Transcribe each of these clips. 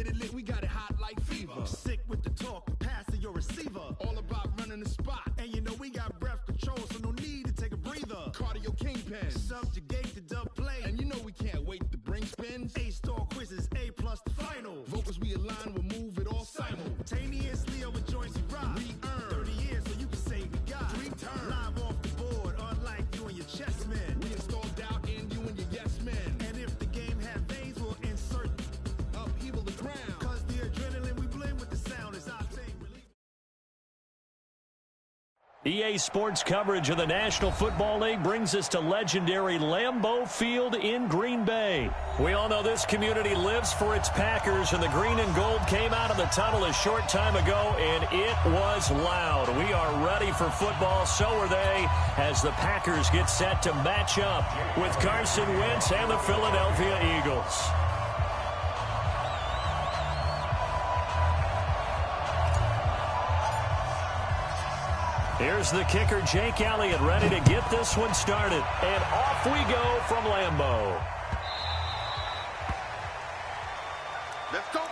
get it lit, we got it hot like fever. I'm sick with the talk, pass to your receiver. All about running the spot. And you know we got breath control, so no need to take a breather. Cardio kingpin, subjugate the dub play. And you know we can't wait to bring spins. A-star quizzes, A+ the final. Vocals we align, we'll move it all simultaneously over joints we rock. We earn 30 years, so you can say we got 3 turns. Live off the board, unlike you and your chess men. We install doubt in you and your yes men. And if the game had veins, we'll insert upheaval the ground. Cause the adrenaline we blend with the sound is our thing. EA Sports coverage of the National Football League brings us to legendary Lambeau Field in Green Bay. We all know this community lives for its Packers, and the green and gold came out of the tunnel a short time ago, and it was loud. We are ready for football, so are they, as the Packers get set to match up with Carson Wentz and the Philadelphia Eagles. Here's the kicker, Jake Elliott, ready to get this one started. And off we go from Lambeau. Let's go, baby.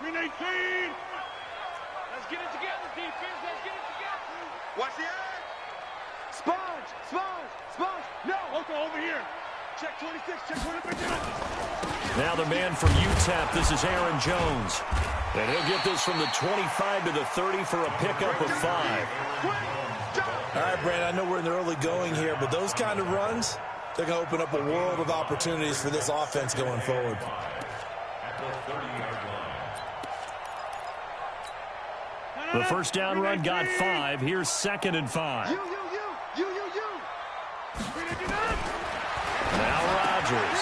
Green 18. Let's get it together, defense. Let's get it together. Watch the eye. Sponge. No. Okay, over here. Check 26. Check 26. Now the man from UTEP, this is Aaron Jones. And he'll get this from the 25 to the 30 for a pickup of 5. All right, Brandon, I know we're in the early going here, but those kind of runs, they're going to open up a world of opportunities for this offense going forward. The first down run got 5. Here's 2nd and 5. You. Now Rodgers.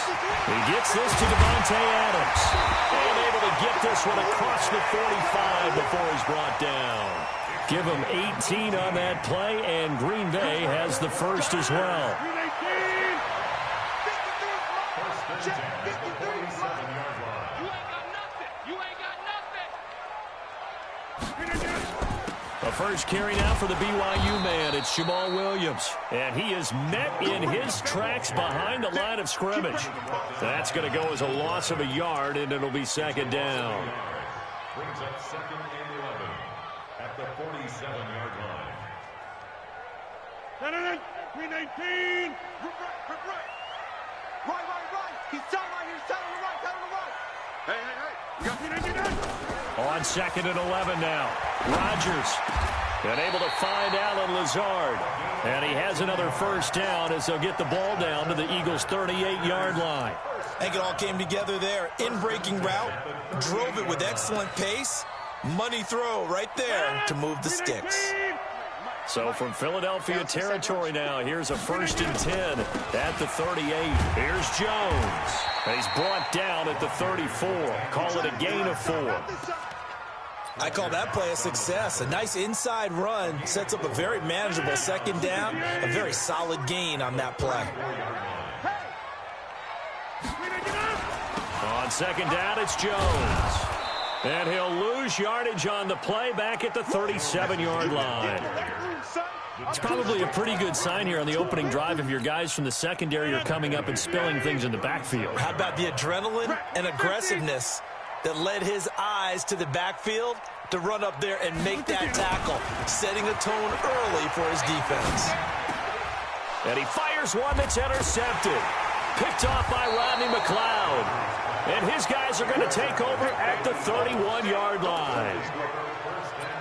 He gets this to Devontae Adams. And able to get this one across the 45 before he's brought down. Give him 18 on that play, and Green Bay has the first as well. The first carry now for the BYU man. It's Jamal Williams. And he is met in his tracks behind the line of scrimmage. That's going to go as a loss of a yard, and it'll be 2nd down. Brings up 2nd and 11 at the 47-yard line. Green 18. Right. He's down right here. Down on the right. Hey. You got Green 18. On 2nd and 11 now. Rodgers. And able to find Alan Lazard. And he has another first down as they'll get the ball down to the Eagles' 38-yard line. I think it all came together there. In-breaking route. Drove it with excellent pace. Money throw right there to move the sticks. So from Philadelphia territory now, here's a 1st and 10 at the 38. Here's Jones. And he's brought down at the 34. Call it a gain of 4. I call that play a success. A nice inside run sets up a very manageable 2nd down. A very solid gain on that play. On 2nd down, it's Jones. And he'll lose yardage on the play back at the 37-yard line. It's probably a pretty good sign here on the opening drive if your guys from the secondary are coming up and spilling things in the backfield. How about the adrenaline and aggressiveness that led his eyes to the backfield to run up there and make that tackle, setting a tone early for his defense. And he fires one that's intercepted. Picked off by Rodney McLeod. And his guys are going to take over at the 31-yard line.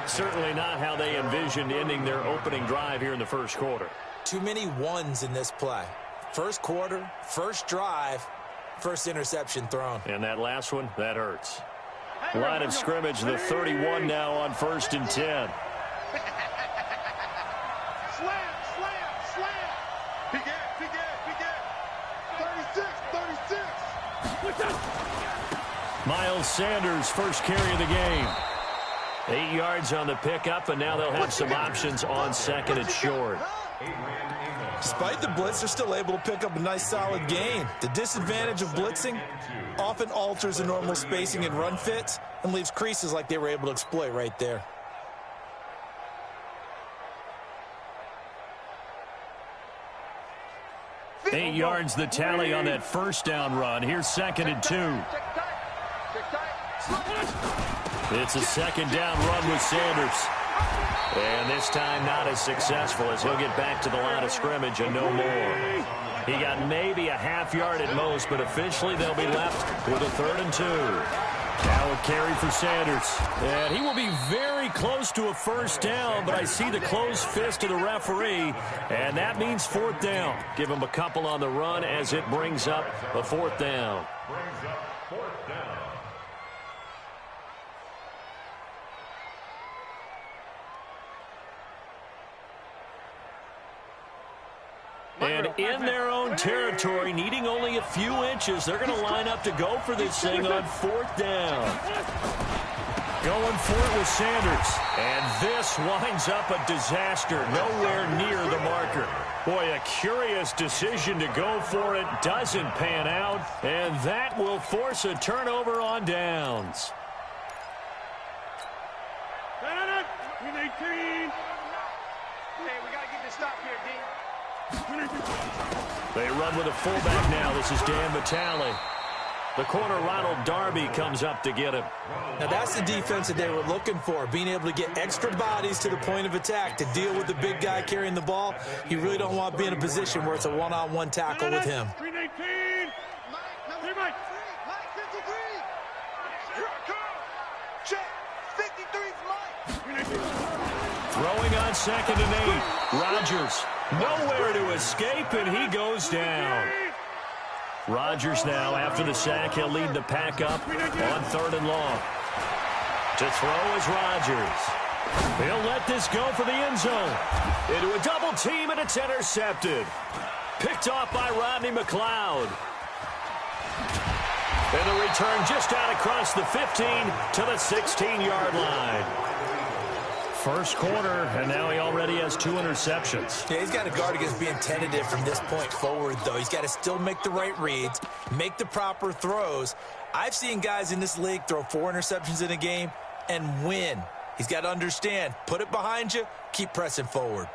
Certainly not how they envisioned ending their opening drive here in the first quarter. Too many ones in this play. First quarter, first drive, first interception thrown. And that last one, that hurts. Line of scrimmage, the 31 now on 1st and 10. Slam. He get. 36. Miles Sanders, first carry of the game. 8 yards on the pickup, and now they'll have some options on 2nd and short. Despite the blitz, they're still able to pick up a nice solid gain. The disadvantage of blitzing often alters the normal spacing and run fits and leaves creases like they were able to exploit right there. Eight yards the tally on that first down run. Here's 2nd and 2. It's a 2nd down run with Sanders. And this time not as successful as he'll get back to the line of scrimmage and no more. He got maybe a half yard at most, but officially they'll be left with a 3rd and 2. Now a carry for Sanders. And he will be very close to a first down, but I see the closed fist of the referee, and that means 4th down. Give him a couple on the run as it brings up a 4th down. And in their own territory, needing only a few inches, they're going to line up to go for this thing on 4th down. Going for it with Sanders. And this winds up a disaster, nowhere near the marker. Boy, a curious decision to go for it. Doesn't pan out. And that will force a turnover on downs. Hey, we got to get this stop here, D. They run with a fullback now. This is Dan Vitale. The corner, Ronald Darby, comes up to get him. Now that's the defense that they were looking for, being able to get extra bodies to the point of attack to deal with the big guy carrying the ball. You really don't want to be in a position where it's a one-on-one tackle with him. 319. Mike. 53. Here I come. Check. 53's Mike. Throwing on 2nd and 8. Rodgers. Nowhere to escape, and he goes down. Rodgers now, after the sack, he'll lead the pack up on 3rd and long. To throw is Rodgers. He'll let this go for the end zone. Into a double team, and it's intercepted. Picked off by Rodney McLeod. And the return just out across the 15 to the 16-yard line. First quarter, and now he already has 2 interceptions. Yeah, he's got to guard against being tentative from this point forward, though. He's got to still make the right reads, make the proper throws. I've seen guys in this league throw 4 interceptions in a game and win. He's got to understand, put it behind you, keep pressing forward.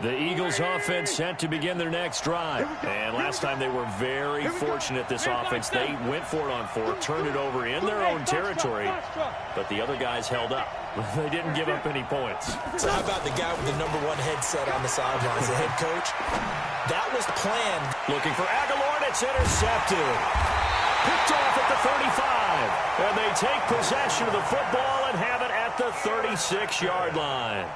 The Eagles offense set to begin their next drive. And last time they were very fortunate, this offense. They went for it on 4, turned it over in their own territory, but the other guys held up. They didn't give up any points. So how about the guy with the #1 headset on the sidelines, the head coach? That was planned. Looking for Aguilar, and it's intercepted. Picked off at the 35. And they take possession of the football and have it at the 36-yard line.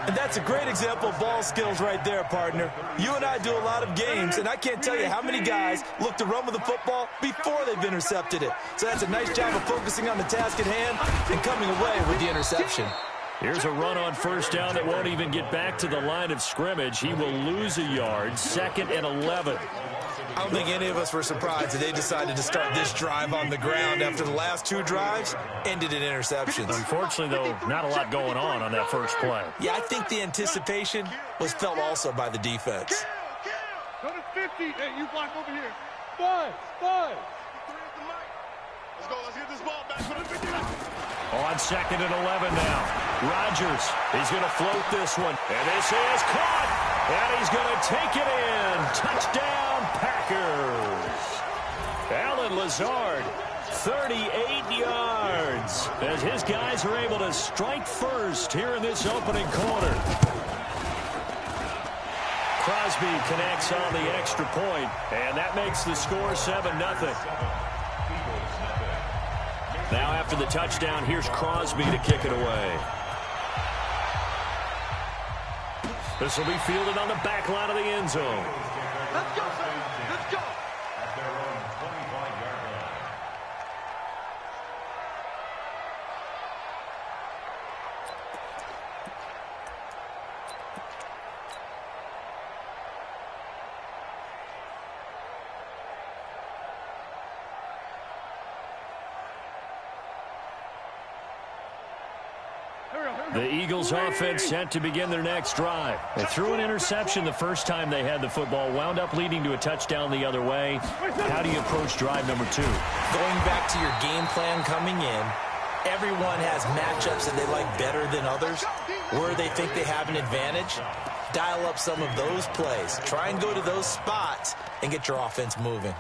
And that's a great example of ball skills right there, partner. You and I do a lot of games, and I can't tell you how many guys look to run with the football before they've intercepted it. So that's a nice job of focusing on the task at hand and coming away with the interception. Here's a run on 1st down that won't even get back to the line of scrimmage. He will lose a yard, 2nd and 11. I don't think any of us were surprised that they decided to start this drive on the ground after the last 2 drives ended in interceptions. Unfortunately, though, not a lot going on that first play. Yeah, I think the anticipation was felt also by the defense. Go to 50. Hey, you block over here. 5. Let's go. Let's get this ball back for the 50. On 2nd and 11 now. Rodgers, he's going to float this one. And this is caught. And he's going to take it in. Touchdown, Packers. Alan Lazard, 38 yards. As his guys are able to strike first here in this opening quarter. Crosby connects on the extra point, and that makes the score 7-0. Now after the touchdown, here's Crosby to kick it away. This will be fielded on the back line of the end zone. Let's go, sir. Let's go. At their own 25-yard line. The Eagles offense set to begin their next drive. They threw an interception the first time they had the football, wound up leading to a touchdown the other way. How do you approach drive number 2? Going back to your game plan coming in, everyone has matchups that they like better than others, where they think they have an advantage. Dial up some of those plays. Try and go to those spots and get your offense moving.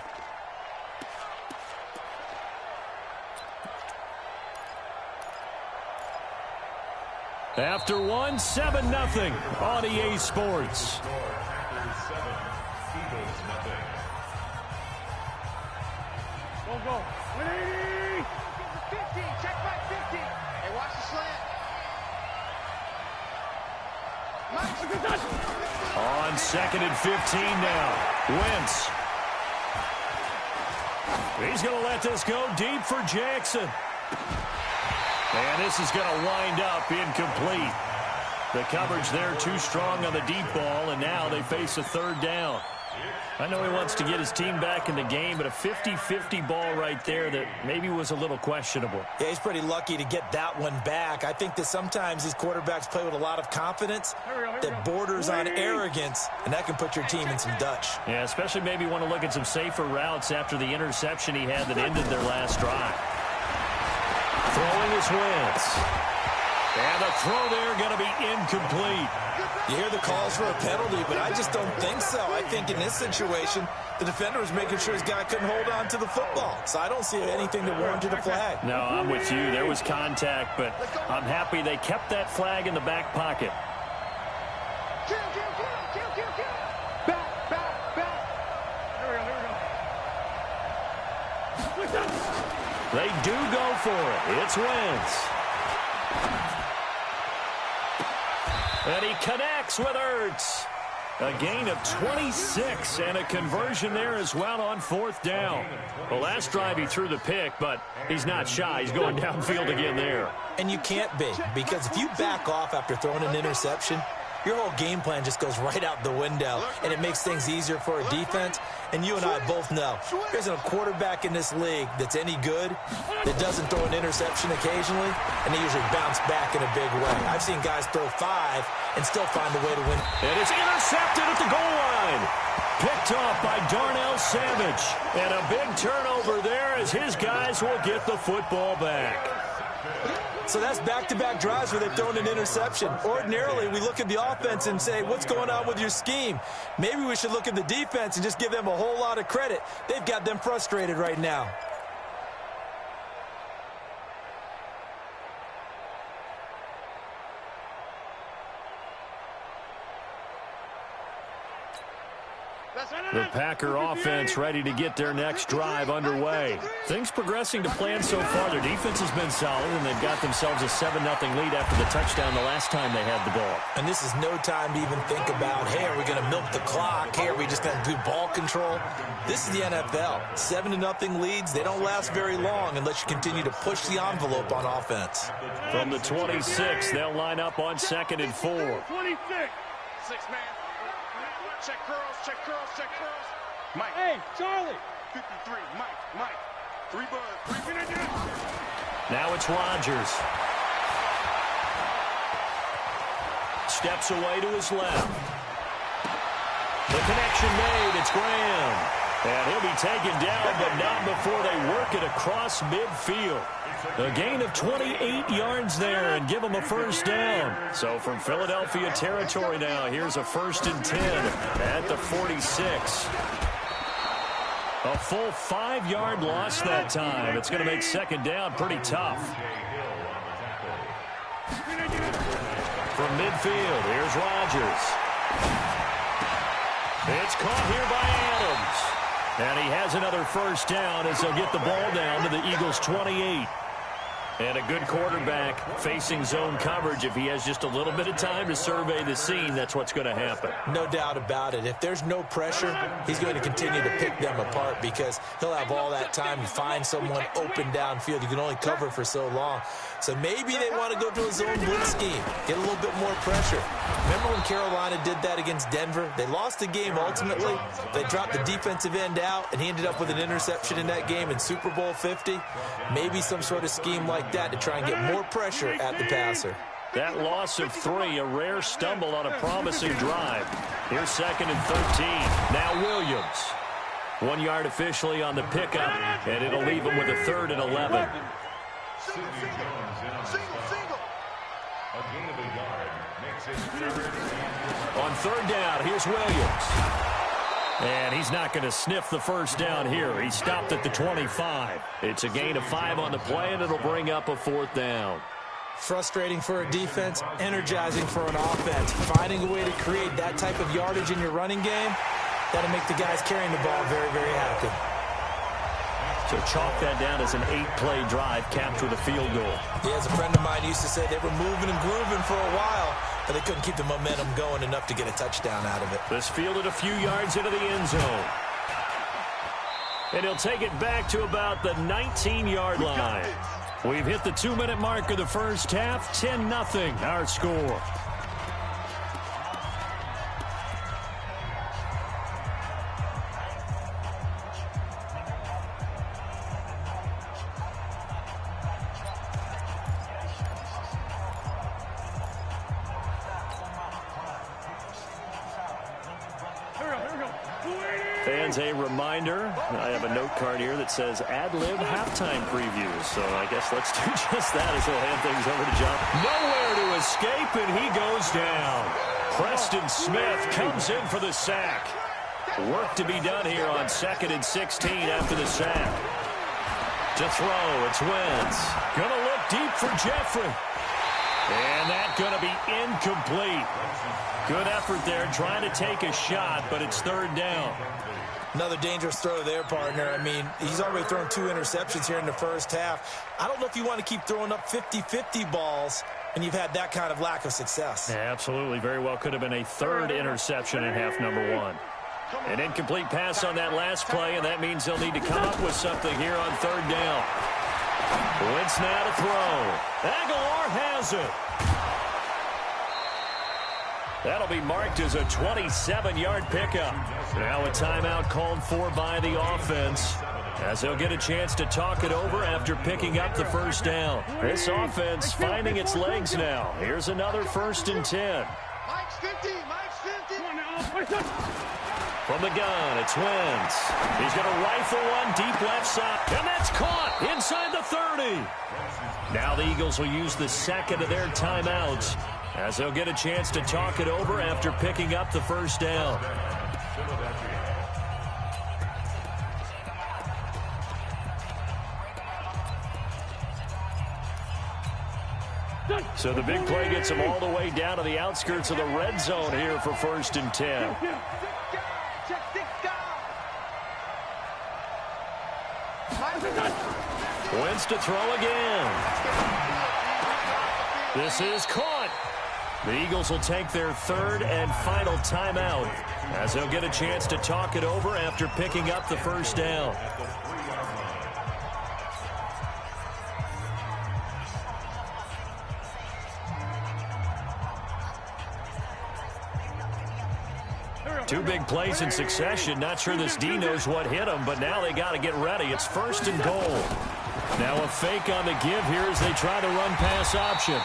After 1, 7-0 on EA Sports. Go. 180. 50. Check back 50. Hey, watch the slant. On 2nd and 15 now. Wentz. He's going to let this go deep for Jackson. And this is going to wind up incomplete. The coverage there too strong on the deep ball, and now they face a 3rd down. I know he wants to get his team back in the game, but a 50-50 ball right there that maybe was a little questionable. Yeah, he's pretty lucky to get that one back. I think that sometimes these quarterbacks play with a lot of confidence that borders on arrogance, and that can put your team in some Dutch. Yeah, especially maybe want to look at some safer routes after the interception he had that ended their last drive. Throwing is Wentz. And the throw there going to be incomplete. You hear the calls for a penalty, but I just don't think so. I think in this situation, the defender was making sure his guy couldn't hold on to the football. So I don't see anything that warranted a flag. No, I'm with you. There was contact, but I'm happy they kept that flag in the back pocket. Kill. Back. Here we go. They do go for it. It's Wentz. And he connects with Ertz. A gain of 26 and a conversion there as well on 4th down. The last drive he threw the pick, but he's not shy. He's going downfield again there. And you can't be, because if you back off after throwing an interception, your whole game plan just goes right out the window, and it makes things easier for a defense. And you and I both know there's a quarterback in this league that's any good that doesn't throw an interception occasionally, and they usually bounce back in a big way. I've seen guys throw 5 and still find a way to win. And it's intercepted at the goal line. Picked off by Darnell Savage. And a big turnover there as his guys will get the football back. So that's back-to-back drives where they've thrown an interception. Ordinarily, we look at the offense and say, what's going on with your scheme? Maybe we should look at the defense and just give them a whole lot of credit. They've got them frustrated right now. The Packer offense ready to get their next drive underway. Things progressing to plan so far. Their defense has been solid, and they've got themselves a 7-0 lead after the touchdown the last time they had the ball. And this is no time to even think about, hey, are we going to milk the clock? Hey, are we just going to do ball control? This is the NFL. 7-0 leads, they don't last very long unless you continue to push the envelope on offense. From the 26, they'll line up on 2nd and 4. 26. 6-man. Check curls. Mike. Hey, Charlie. 53. Mike. 3 buds. 3 minutes. Now it's Rodgers. Steps away to his left. The connection made. It's Graham. And he'll be taken down, but not before they work it across midfield. A gain of 28 yards there and give them a 1st down. So from Philadelphia territory now, here's a 1st and 10 at the 46. A full 5-yard loss that time. It's going to make 2nd down pretty tough. From midfield, here's Rodgers. It's caught here by Adams. And he has another 1st down as they'll get the ball down to the Eagles' 28. And a good quarterback facing zone coverage. If he has just a little bit of time to survey the scene, that's what's going to happen. No doubt about it. If there's no pressure, he's going to continue to pick them apart because he'll have all that time to find someone open downfield. You can only cover for so long. So maybe they want to go to a zone blitz scheme, get a little bit more pressure. Remember when Carolina did that against Denver? They lost the game ultimately. They dropped the defensive end out, and he ended up with an interception in that game in Super Bowl 50. Maybe some sort of scheme like that to try and get more pressure at the passer. That loss of 3, a rare stumble on a promising drive. Here's 2nd and 13. Now Williams. 1 yard officially on the pickup, and it'll leave him with a 3rd and 11. Single. A gain of a yard makes it 3rd. On 3rd down, here's Williams. And he's not going to sniff the first down here. He stopped at the 25. It's a gain of 5 on the play, and it'll bring up a 4th down. Frustrating for a defense, energizing for an offense. Finding a way to create that type of yardage in your running game, that'll make the guys carrying the ball very, very happy. So chalk that down as an 8-play drive capped with a field goal. Yeah, as a friend of mine used to say, they were moving and grooving for a while, but they couldn't keep the momentum going enough to get a touchdown out of it. This fielded a few yards into the end zone. And he'll take it back to about the 19-yard line. We've hit the 2-minute mark of the first half. 10-0 our score. Fans, a reminder, I have a note card here that says ad-lib halftime previews. So I guess let's do just that as we'll hand things over to John. Nowhere to escape, and he goes down. Preston Smith comes in for the sack. Work to be done here on 2nd and 16 after the sack. To throw, it's Wentz. Gonna look deep for Jeffrey. And that's gonna be incomplete. Good effort there, trying to take a shot, but it's 3rd down. Another dangerous throw there, partner. I mean, he's already thrown 2 interceptions here in the first half. I don't know if you want to keep throwing up 50-50 balls when you've had that kind of lack of success. Yeah, absolutely. Very well could have been a 3rd interception in half number 1. An incomplete pass on that last play, and that means they'll need to come up with something here on 3rd down. Wentz now to throw. Aguilar has it. That'll be marked as a 27-yard pickup. Now a timeout called for by the offense, as they'll get a chance to talk it over after picking up the first down. This offense finding its legs now. Here's another 1st and 10. Mike's 50. From the gun, it's Wentz. He's going to rifle one deep left side, and that's caught inside the 30. Now the Eagles will use the 2nd of their timeouts, as they'll get a chance to talk it over after picking up the first down. So the big play gets them all the way down to the outskirts of the red zone here for 1st and 10. Wentz to throw again. This is caught. The Eagles will take their 3rd and final timeout, as they'll get a chance to talk it over after picking up the first down. Two big plays in succession. Not sure this D knows what hit him, but now they got to get ready. It's 1st and goal. Now a fake on the give here as they try the run-pass option.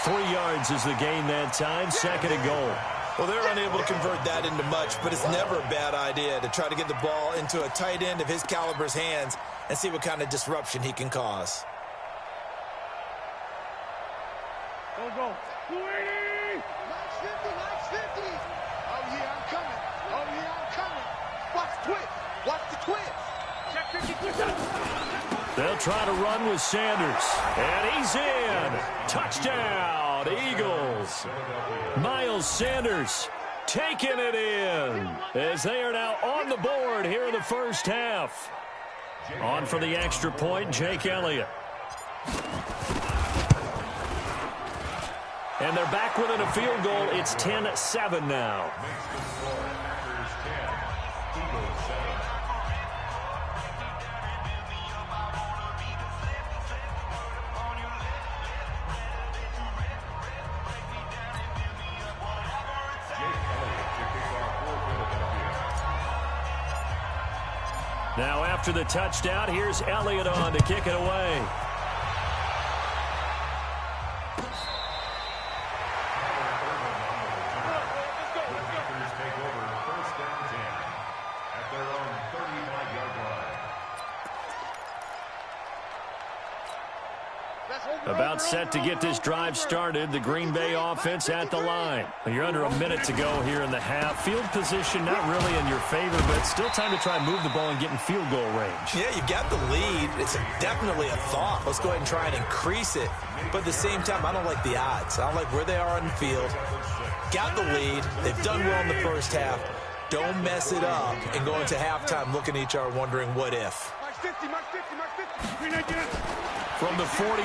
3 yards is the gain that time. 2nd and goal. Well, they're unable to convert that into much, but it's never a bad idea to try to get the ball into a tight end of his caliber's hands and see what kind of disruption he can cause. Go. 280! Mike's 50. Oh, yeah, I'm coming. Watch the twist. Watch the twist. Check 50, twist up. They'll try to run with Sanders. And he's in. Touchdown, Eagles. Miles Sanders taking it in as they are now on the board here in the first half. On for the extra point, Jake Elliott. And they're back within a field goal. It's 10-7 now. Now after the touchdown, here's Elliott on to kick it away. About set to get this drive started. The Green Bay offense at the line. You're under a minute to go here in the half. Field position not really in your favor, but still time to try and move the ball and get in field goal range. Yeah, you got the lead. It's definitely a thought. Let's go ahead and try and increase it. But at the same time, I don't like the odds. I don't like where they are on the field. Got the lead. They've done well in the first half. Don't mess it up and go into halftime looking at each other wondering what if. From the 41,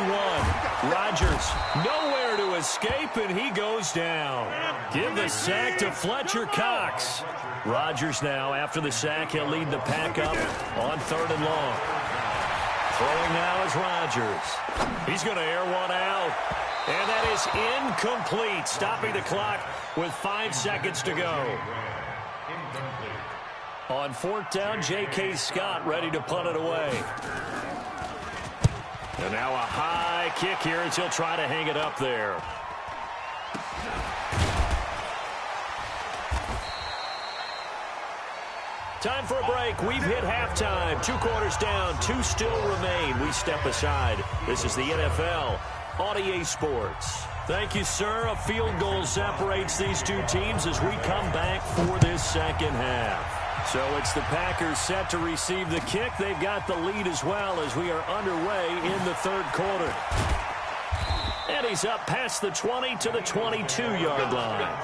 Rodgers nowhere to escape, and he goes down. Give the sack to Fletcher Cox. Rodgers now, after the sack, he'll lead the pack up on 3rd and long. Throwing now is Rodgers. He's going to air one out, and that is incomplete, stopping the clock with 5 seconds to go. On 4th down, j-cash850's ready to punt it away. And now a high kick here as he'll try to hang it up there. Time for a break. We've hit halftime. 2 quarters down, 2 still remain. We step aside. This is the NFL on EA Sports. Thank you, sir. A field goal separates these 2 teams as we come back for this second half. So it's the Packers set to receive the kick. They've got the lead as well as we are underway in the 3rd quarter. And he's up past the 20 to the 22-yard line.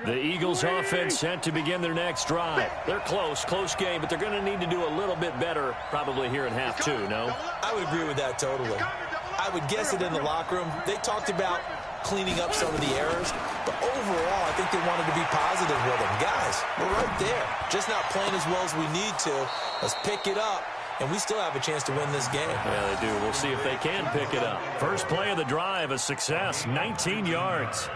The Eagles offense set to begin their next drive. They're close game, but they're going to need to do a little bit better probably here in half 2, no? I would agree with that totally. I would guess it in the locker room. They talked about cleaning up some of the errors, but overall, I think they wanted to be positive with them. Guys, we're right there. Just not playing as well as we need to. Let's pick it up, and we still have a chance to win this game. Yeah, they do. We'll see if they can pick it up. First play of the drive, a success, 19 yards.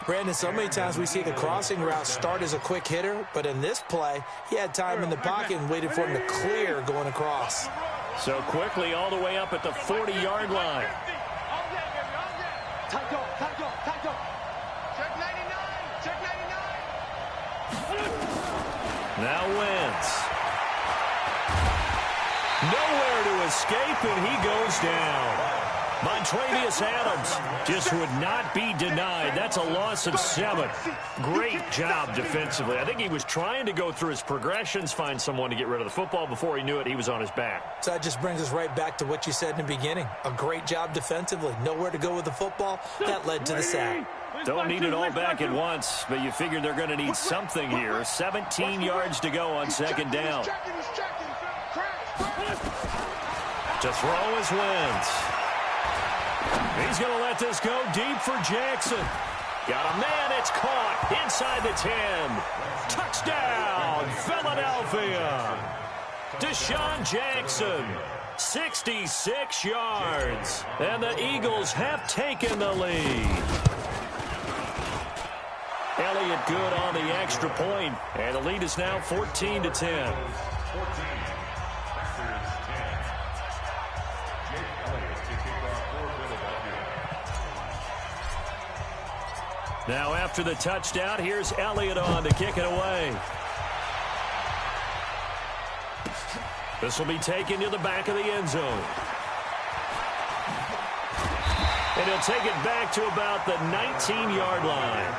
Brandon, so many times we see the crossing route start as a quick hitter, but in this play, he had time in the pocket and waited for him to clear going across. So quickly all the way up at the 40-yard line. Check 99. Now Wentz. Nowhere to escape, and he goes down. Montravius Adams just would not be denied. That's a loss of 7. Great job defensively. I think he was trying to go through his progressions, find someone to get rid of the football. Before he knew it, he was on his back. So that just brings us right back to what you said in the beginning. A great job defensively. Nowhere to go with the football. That led to the sack. Don't need it all back at once, but you figure they're going to need something here. 17 yards to go on 2nd down. To throw is Wentz. He's going to let this go deep for Jackson. Got a man, it's caught inside the 10. Touchdown, Philadelphia. Deshaun Jackson, 66 yards. And the Eagles have taken the lead. Elliott good on the extra point, and the lead is now 14-10. Now after the touchdown, here's Elliott on to kick it away. This will be taken to the back of the end zone. And he'll take it back to about the 19-yard line.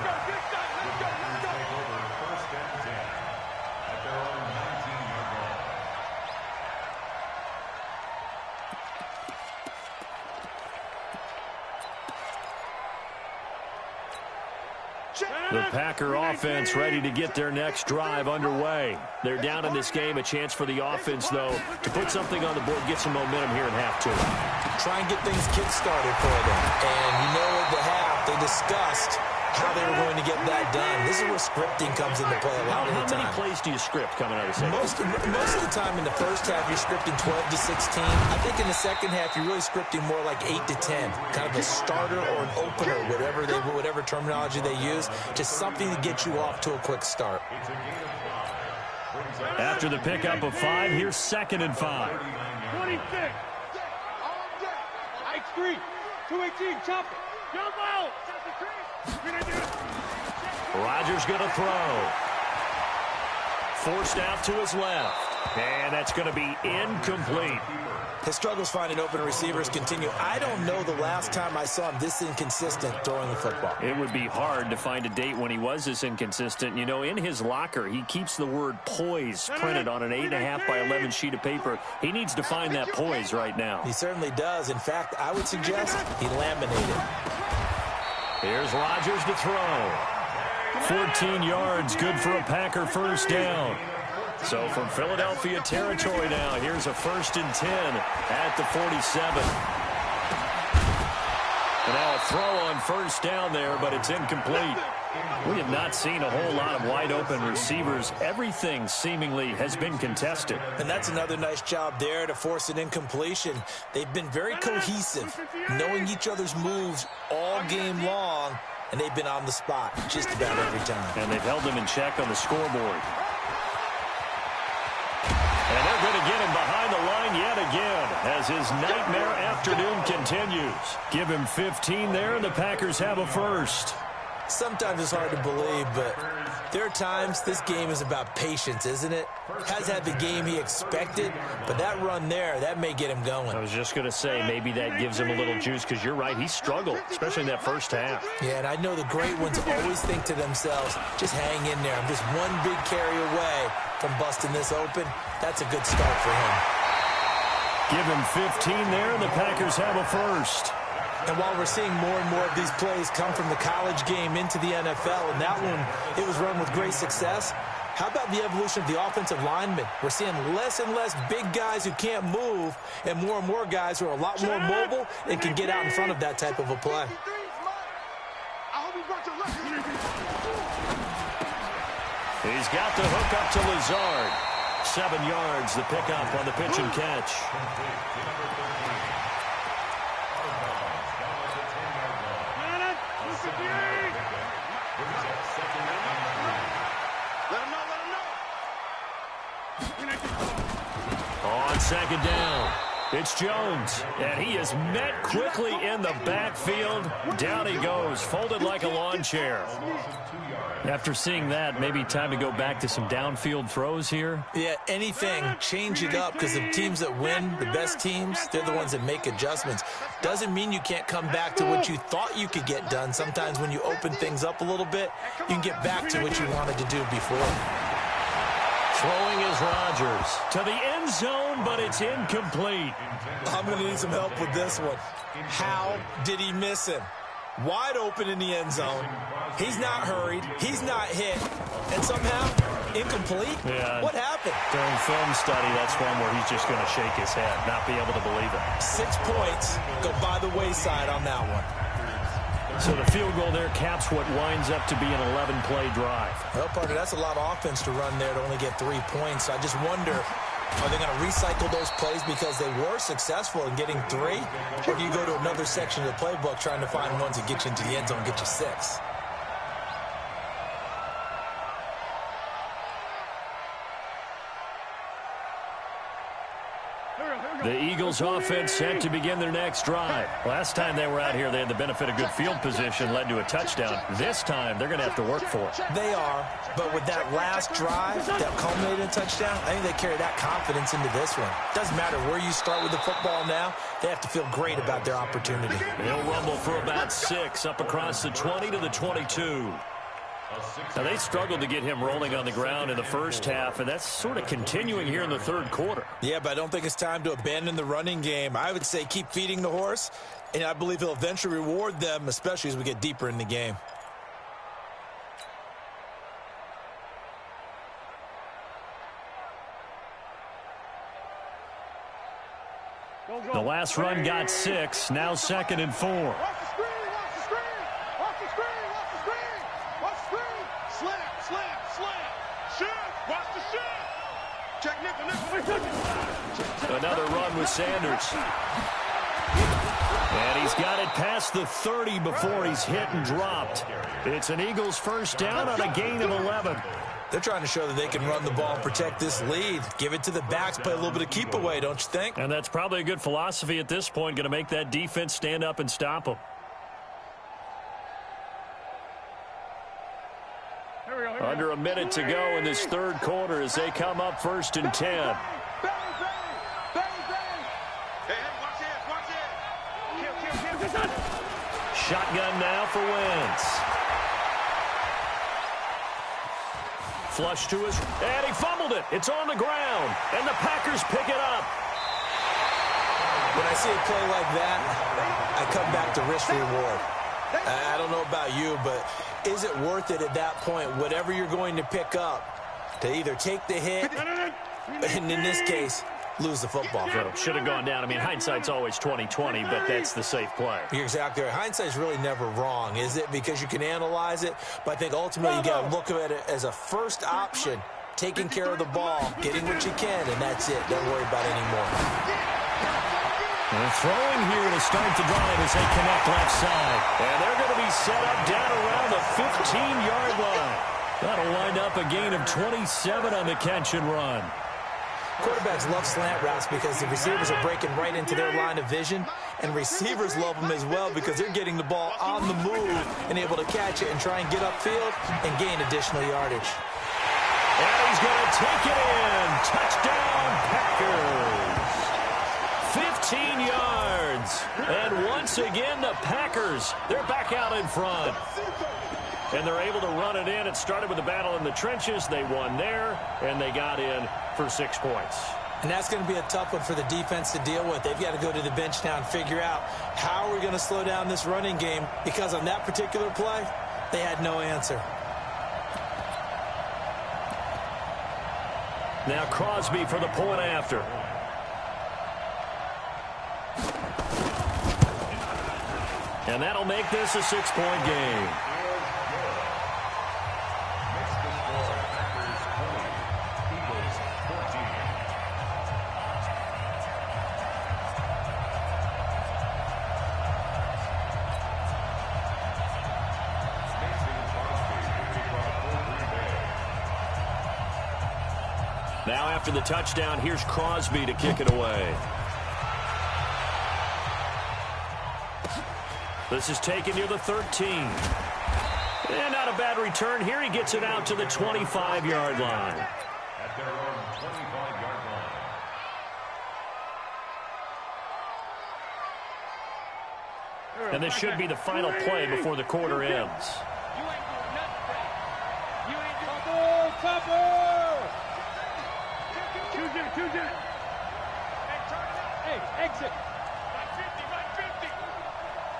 The Packer offense ready to get their next drive underway. They're down in this game. A chance for the offense, though, to put something on the board, get some momentum here in half 2. Try and get things kick-started for them. And you know at the half, they discussed how they were going to get that done. This is where scripting comes into play a lot of the time. How many plays do you script coming out of the second? Most of the time in the first half, you're scripting 12 to 16. I think in the second half, you're really scripting more like 8 to 10. Kind of a starter or an opener, whatever terminology they use. Just something to get you off to a quick start. After the pickup of 5, here's 2nd and 5. 26. X3. 218. Chop it. Jump out. Rodgers going to throw. Forced out to his left. And that's going to be incomplete. His struggles finding open receivers continue. I don't know the last time I saw him this inconsistent throwing the football. It would be hard to find a date when he was this inconsistent. You know, in his locker, he keeps the word poise printed on an 8.5 by 11 sheet of paper. He needs to find that poise right now. He certainly does. In fact, I would suggest he laminated. Here's Rodgers to throw. 14 yards, good for a Packer first down. So from Philadelphia territory now, here's a 1st and 10 at the 47. And now a throw on first down there, but it's incomplete. We have not seen a whole lot of wide open receivers. Everything seemingly has been contested. And that's another nice job there to force an incompletion. They've been very cohesive, knowing each other's moves all game long, and they've been on the spot just about every time. And they've held them in check on the scoreboard. And they're going to get him behind the line yet again as his nightmare afternoon continues. Give him 15 there, and the Packers have a first. Sometimes it's hard to believe, but there are times this game is about patience, isn't it? Has had the game he expected, but that run there, that may get him going. I was just going to say, maybe that gives him a little juice, because you're right, he struggled, especially in that first half. Yeah, and I know the great ones always think to themselves, just hang in there. I'm just one big carry away from busting this open. That's a good start for him. Give him 15 there, and the Packers have a first. And while we're seeing more and more of these plays come from the college game into the NFL, and that one, it was run with great success, how about the evolution of the offensive linemen? We're seeing less and less big guys who can't move and more guys who are a lot more mobile and can get out in front of that type of a play. He's got the hook up to Lazard. 7 yards, the pickup on the pitch and catch. On 2nd down, it's Jones, and he is met quickly in the backfield. Down he goes, folded like a lawn chair. After seeing that, maybe time to go back to some downfield throws here. Yeah, anything, change it up, because the teams that win, the best teams, they're the ones that make adjustments. Doesn't mean you can't come back to what you thought you could get done. Sometimes when you open things up a little bit, you can get back to what you wanted to do before. Throwing is Rodgers to the end zone, but it's incomplete. I'm going to need some help with this one. How did he miss him? Wide open in the end zone. He's not hurried. He's not hit. And somehow, incomplete? Yeah. What happened? During film study, that's one where he's just going to shake his head, not be able to believe it. 6 points go by the wayside on that one. So the field goal there caps what winds up to be an 11-play drive. Well, partner, that's a lot of offense to run there to only get 3 points. I just wonder, are they going to recycle those plays because they were successful in getting 3? Or do you go to another section of the playbook trying to find ones that get you into the end zone and get you 6? The Eagles offense set to begin their next drive. Last time they were out here, they had the benefit of good field position, led to a touchdown. This time, they're going to have to work for it. They are, but with that last drive that culminated in a touchdown, I think they carry that confidence into this one. Doesn't matter where you start with the football now, they have to feel great about their opportunity. He'll rumble for about 6 up across the 20 to the 22. Now, they struggled to get him rolling on the ground in the first half, and that's sort of continuing here in the third quarter. Yeah, but I don't think it's time to abandon the running game. I would say keep feeding the horse, and I believe he'll eventually reward them, especially as we get deeper in the game. The last run got 6, now 2nd and 4. Another run with Sanders. And he's got it past the 30 before he's hit and dropped. It's an Eagles first down on a gain of 11. They're trying to show that they can run the ball and protect this lead. Give it to the backs, play a little bit of keep away, don't you think? And that's probably a good philosophy at this point, going to make that defense stand up and stop them. Under a minute to go in this third quarter as they come up 1st and 10. Shotgun now for Wentz. Flush to his, and he fumbled it. It's on the ground, and the Packers pick it up. When I see a play like that, I come back to risk reward. I don't know about you, but is it worth it at that point, whatever you're going to pick up, to either take the hit, and in this case, lose the football? So should have gone down. I mean, hindsight's always 20/20, but that's the safe play. You're exactly right. Hindsight's really never wrong, is it? Because you can analyze it, but I think ultimately you got to look at it as a first option, taking care of the ball, getting what you can, and that's it. Don't worry about it anymore. And throwing here to start the drive as they connect left side. And they're going to be set up down around the 15-yard line. That'll wind up a gain of 27 on the catch and run. Quarterbacks love slant routes because the receivers are breaking right into their line of vision, and receivers love them as well because they're getting the ball on the move and able to catch it and try and get upfield and gain additional yardage. And he's going to take it in. Touchdown, Packers. 15 yards. And once again, the Packers, they're back out in front. And they're able to run it in. It started with a battle in the trenches. They won there, and they got in for 6 points. And that's going to be a tough one for the defense to deal with. They've got to go to the bench now and figure out how are we going to slow down this running game, because on that particular play, they had no answer. Now Crosby for the point after. And that'll make this a 6-point game. Now after the touchdown, here's Crosby to kick it away. This is taken near the 13. And not a bad return here. He gets it out to the 25-yard line. At their own 25-yard line. And this should be the final play before the quarter ends. Hey, exit.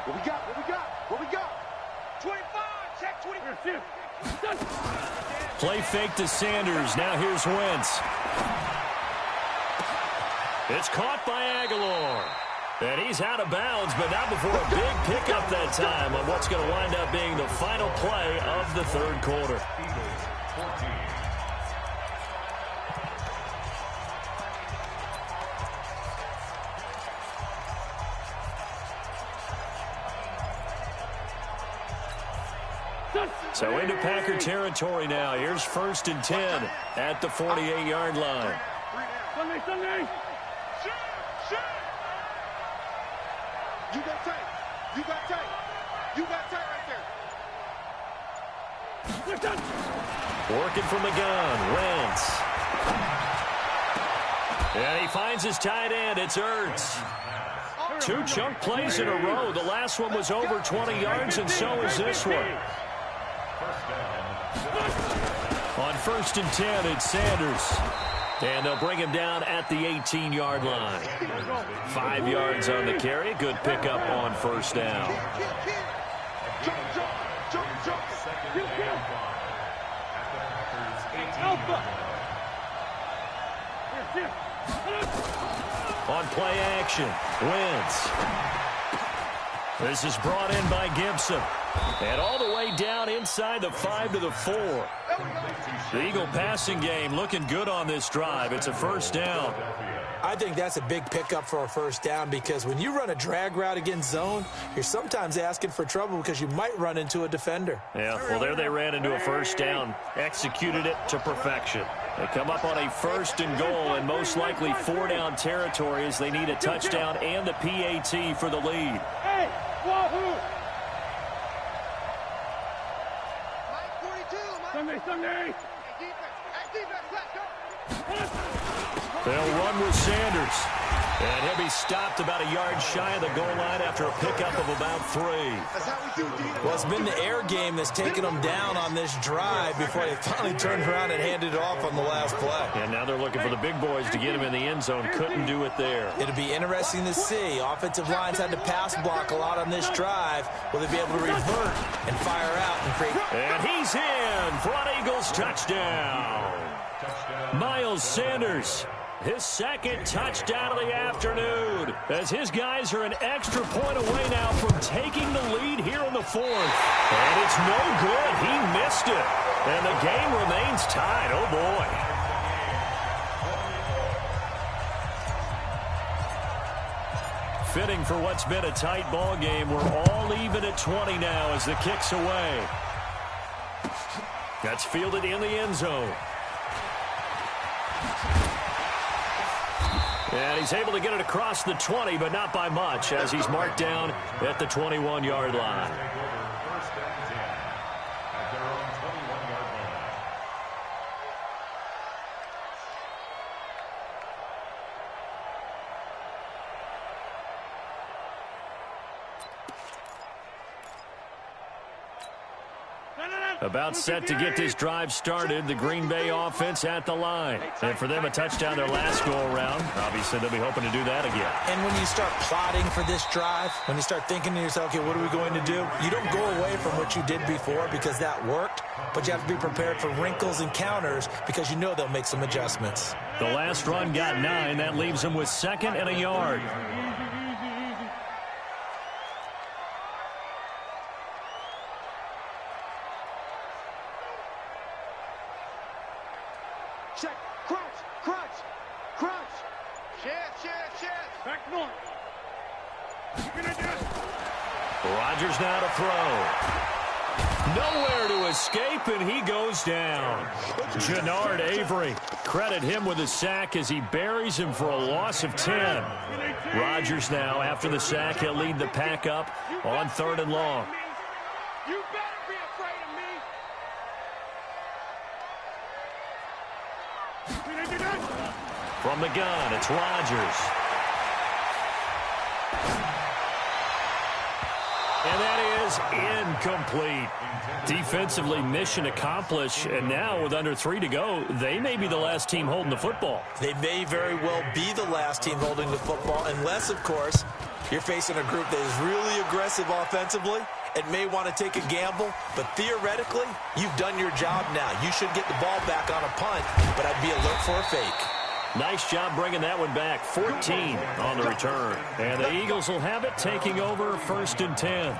What we got? What we got? What we got? 25, check 25. Play fake to Sanders. Now here's Wentz. It's caught by Aguilar. And he's out of bounds, but not before a big pickup that time on what's going to wind up being the final play of the third quarter. Eagles 14. So into Packer territory now. Here's 1st and 10 at the 48-yard line. Sunday. You got tight. You got tight. You got tight right there. Working from the gun, Wentz. And he finds his tight end. It's Ertz. 2 chunk plays in a row. The last one was over 20 yards, and so is this one. On 1st and 10, it's Sanders. And they'll bring him down at the 18-yard line. 5 yards on the carry. Good pickup on 1st down. On play action, Wentz. This is brought in by Gibson. And all the way down inside the 5 to the 4. The Eagle passing game looking good on this drive. It's a 1st down. I think that's a big pickup for a first down because when you run a drag route against zone, you're sometimes asking for trouble because you might run into a defender. Yeah, well, there they ran into a first down, executed it to perfection. They come up on a 1st and goal and most likely 4-down territory as they need a touchdown and the PAT for the lead. Hey, wahoo! Sunday. They'll run with Sanders. And he'll be stopped about a yard shy of the goal line after a pickup of about 3. Well, it's been the air game that's taken them down on this drive before they finally turned around and handed it off on the last play. And now they're looking for the big boys to get him in the end zone. Couldn't do it there. It'll be interesting to see. Offensive lines had to pass block a lot on this drive. Will they be able to revert and fire out and create... And he's in for an Eagles touchdown. Miles Sanders. His 2nd touchdown of the afternoon as his guys are an extra point away now from taking the lead here in the 4th. And it's no good. He missed it. And the game remains tied. Oh, boy. Fitting for what's been a tight ball game. We're all even at 20 now as the kick's away. That's fielded in the end zone. And he's able to get it across the 20, but not by much, as he's marked down at the 21-yard line. About set to get this drive started. The Green Bay offense at the line. And for them, a touchdown their last go-around. Obviously, they'll be hoping to do that again. And when you start plotting for this drive, when you start thinking to yourself, okay, what are we going to do? You don't go away from what you did before because that worked, but you have to be prepared for wrinkles and counters because you know they'll make some adjustments. The last run got 9. That leaves them with 2nd and a yard. Check. Crunch. Share. Back north. Rodgers now to throw. Nowhere to escape, and he goes down. Jannard Avery. Credit him with a sack as he buries him for a loss of 10. Rodgers now, after the sack, he'll lead the pack up on 3rd and long. You better be afraid of me. From the gun, it's Rodgers. And that is incomplete. Defensively, mission accomplished. And now, with under 3 to go, they may be the last team holding the football. They may very well be the last team holding the football, unless, of course, you're facing a group that is really aggressive offensively and may want to take a gamble. But theoretically, you've done your job now. You should get the ball back on a punt, but I'd be alert for a fake. Nice job bringing that one back. 14 on the return. And the Eagles will have it, taking over 1st and 10.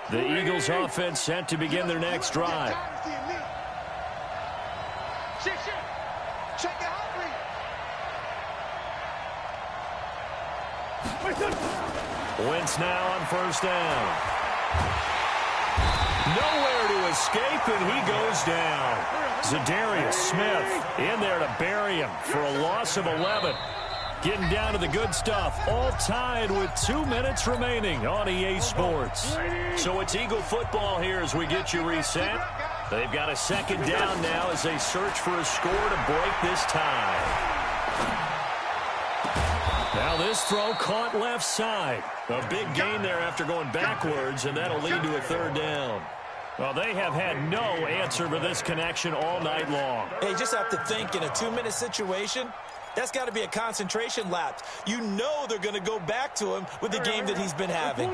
The Eagles offense set to begin their next drive. Wentz now on 1st down. Nowhere to escape, and he goes down. Za'Darius Smith in there to bury him for a loss of 11. Getting down to the good stuff, all tied with 2 minutes remaining on EA Sports. So it's Eagle football here as we get you reset. They've got a 2nd down now as they search for a score to break this tie. Now this throw caught left side. A big gain there after going backwards, and that'll lead to a 3rd down. Well, they have had no answer for this connection all night long. Hey, you just have to think in a 2-minute situation, that's got to be a concentration lapse. You know they're going to go back to him with the game that he's been having.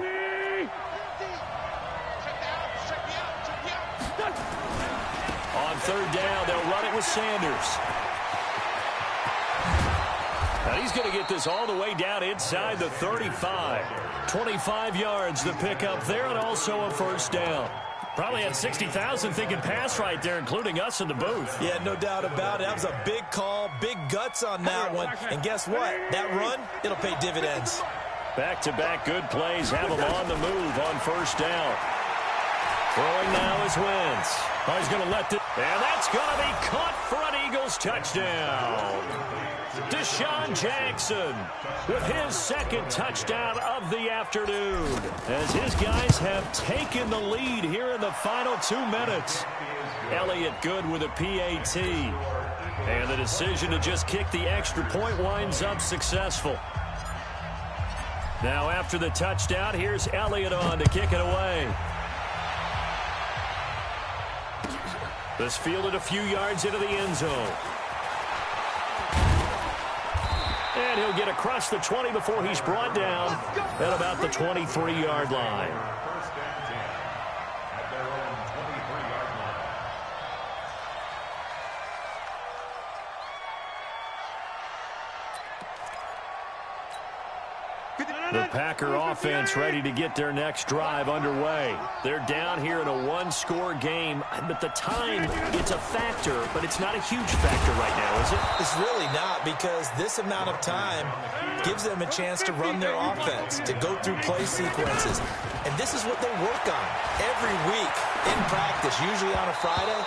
On 3rd down, they'll run it with Sanders. And he's going to get this all the way down inside the 35. 25 yards the pickup there, and also a first down. Probably had 60,000 thinking pass right there, including us in the booth. Yeah, no doubt about it. That was a big call, big guts on that one. And guess what? That run, it'll pay dividends. Back-to-back good plays have him on the move on first down. Throwing now is Wentz. Oh, he's going to let it. And that's going to be caught for an Eagles touchdown. Deshaun Jackson with his second touchdown of the afternoon, as his guys have taken the lead here in the final 2 minutes. Elliott good with a PAT. And the decision to just kick the extra point winds up successful. Now after the touchdown, here's Elliott on to kick it away. This fielded a few yards into the end zone. And he'll get across the 20 before he's brought down at about the 23-yard line. First and 10 at their own 23-yard line. The Packer offense ready to get their next drive underway. They're down here in a one-score game, but the time, it's a factor, but it's not a huge factor right now, is it? It's really not, because this amount of time gives them a chance to run their offense, to go through play sequences. And this is what they work on every week in practice, usually on a Friday.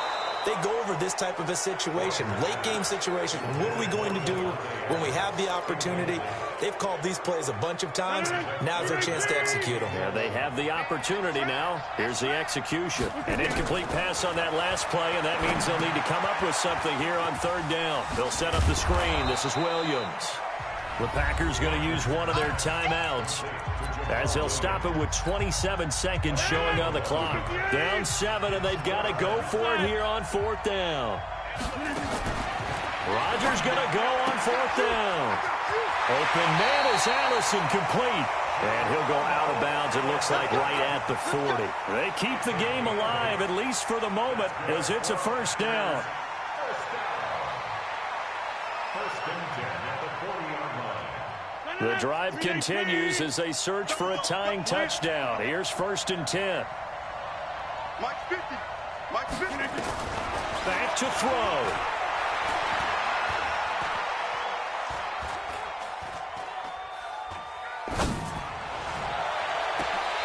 They go over this type of a situation, late-game situation. What are we going to do when we have the opportunity? They've called these plays a bunch of times. Now's their chance to execute them. Yeah, they have the opportunity now. Here's the execution. An incomplete pass on that last play, and that means they'll need to come up with something here on third down. They'll set up the screen. This is Williams. The Packers going to use one of their timeouts, as they'll stop it with 27 seconds showing on the clock. Down 7, and they've got to go for it here on fourth down. Rodgers going to go on fourth down. Open man is Allison, complete. And he'll go out of bounds, it looks like, right at the 40. They keep the game alive, at least for the moment, as it's a first down. First and 10 at the 40-yard line. The drive continues as they search for a tying touchdown. Here's first and 10. Mike 50. Mike 50. Back to throw.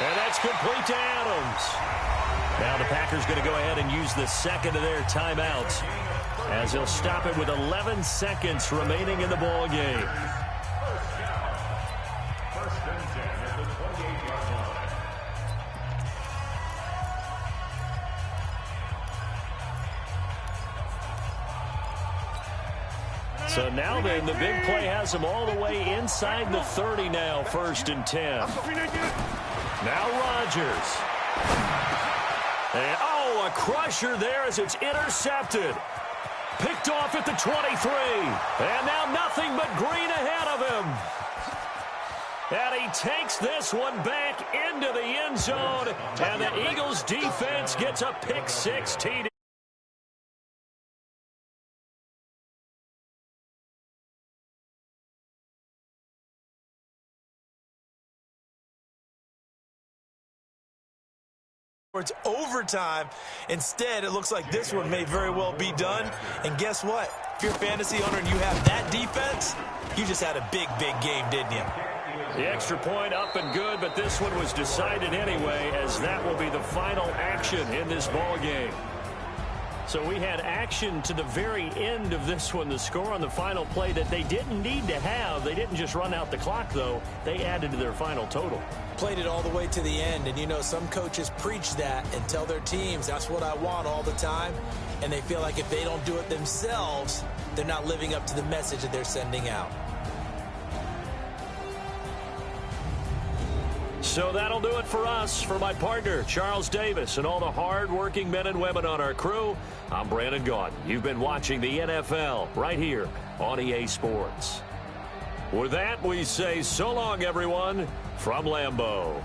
And that's complete to Adams. Now the Packers going to go ahead and use the second of their timeouts, as they'll stop it with 11 seconds remaining in the ball game. First and 10 at the 28-yard line. So now then, the big play has them all the way inside the 30 now, first and 10. Now Rodgers. And, oh, a crusher there as it's intercepted. Picked off at the 23. And now nothing but green ahead of him. And he takes this one back into the end zone. And the Eagles defense gets a pick 16. It's overtime. Instead, it looks like this one may very well be done. And guess what? If you're a fantasy owner and you have that defense, you just had a big, big game, didn't you? The extra point up and good, but this one was decided anyway, as that will be the final action in this ball game. So we had action to the very end of this one, the score on the final play that they didn't need to have. They didn't just run out the clock, though. They added to their final total. Played it all the way to the end, and you know some coaches preach that and tell their teams that's what I want all the time, and they feel like if they don't do it themselves, they're not living up to the message that they're sending out. So that'll do it for us. For my partner, Charles Davis, and all the hard-working men and women on our crew, I'm Brandon Gaudin. You've been watching the NFL right here on EA Sports. With that, we say so long, everyone, from Lambeau.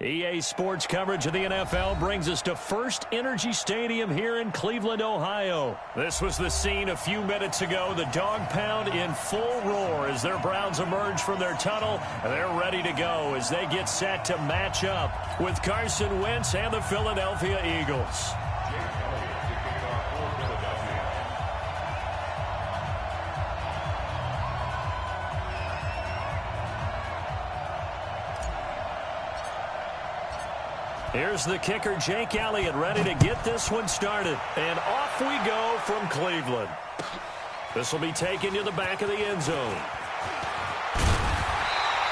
EA Sports coverage of the NFL brings us to First Energy Stadium here in Cleveland, Ohio. This was the scene a few minutes ago. The dog pound in full roar as their Browns emerge from their tunnel. They're ready to go as they get set to match up with Carson Wentz and the Philadelphia Eagles. Here's the kicker, Jake Elliott, ready to get this one started. And off we go from Cleveland. This will be taken to the back of the end zone.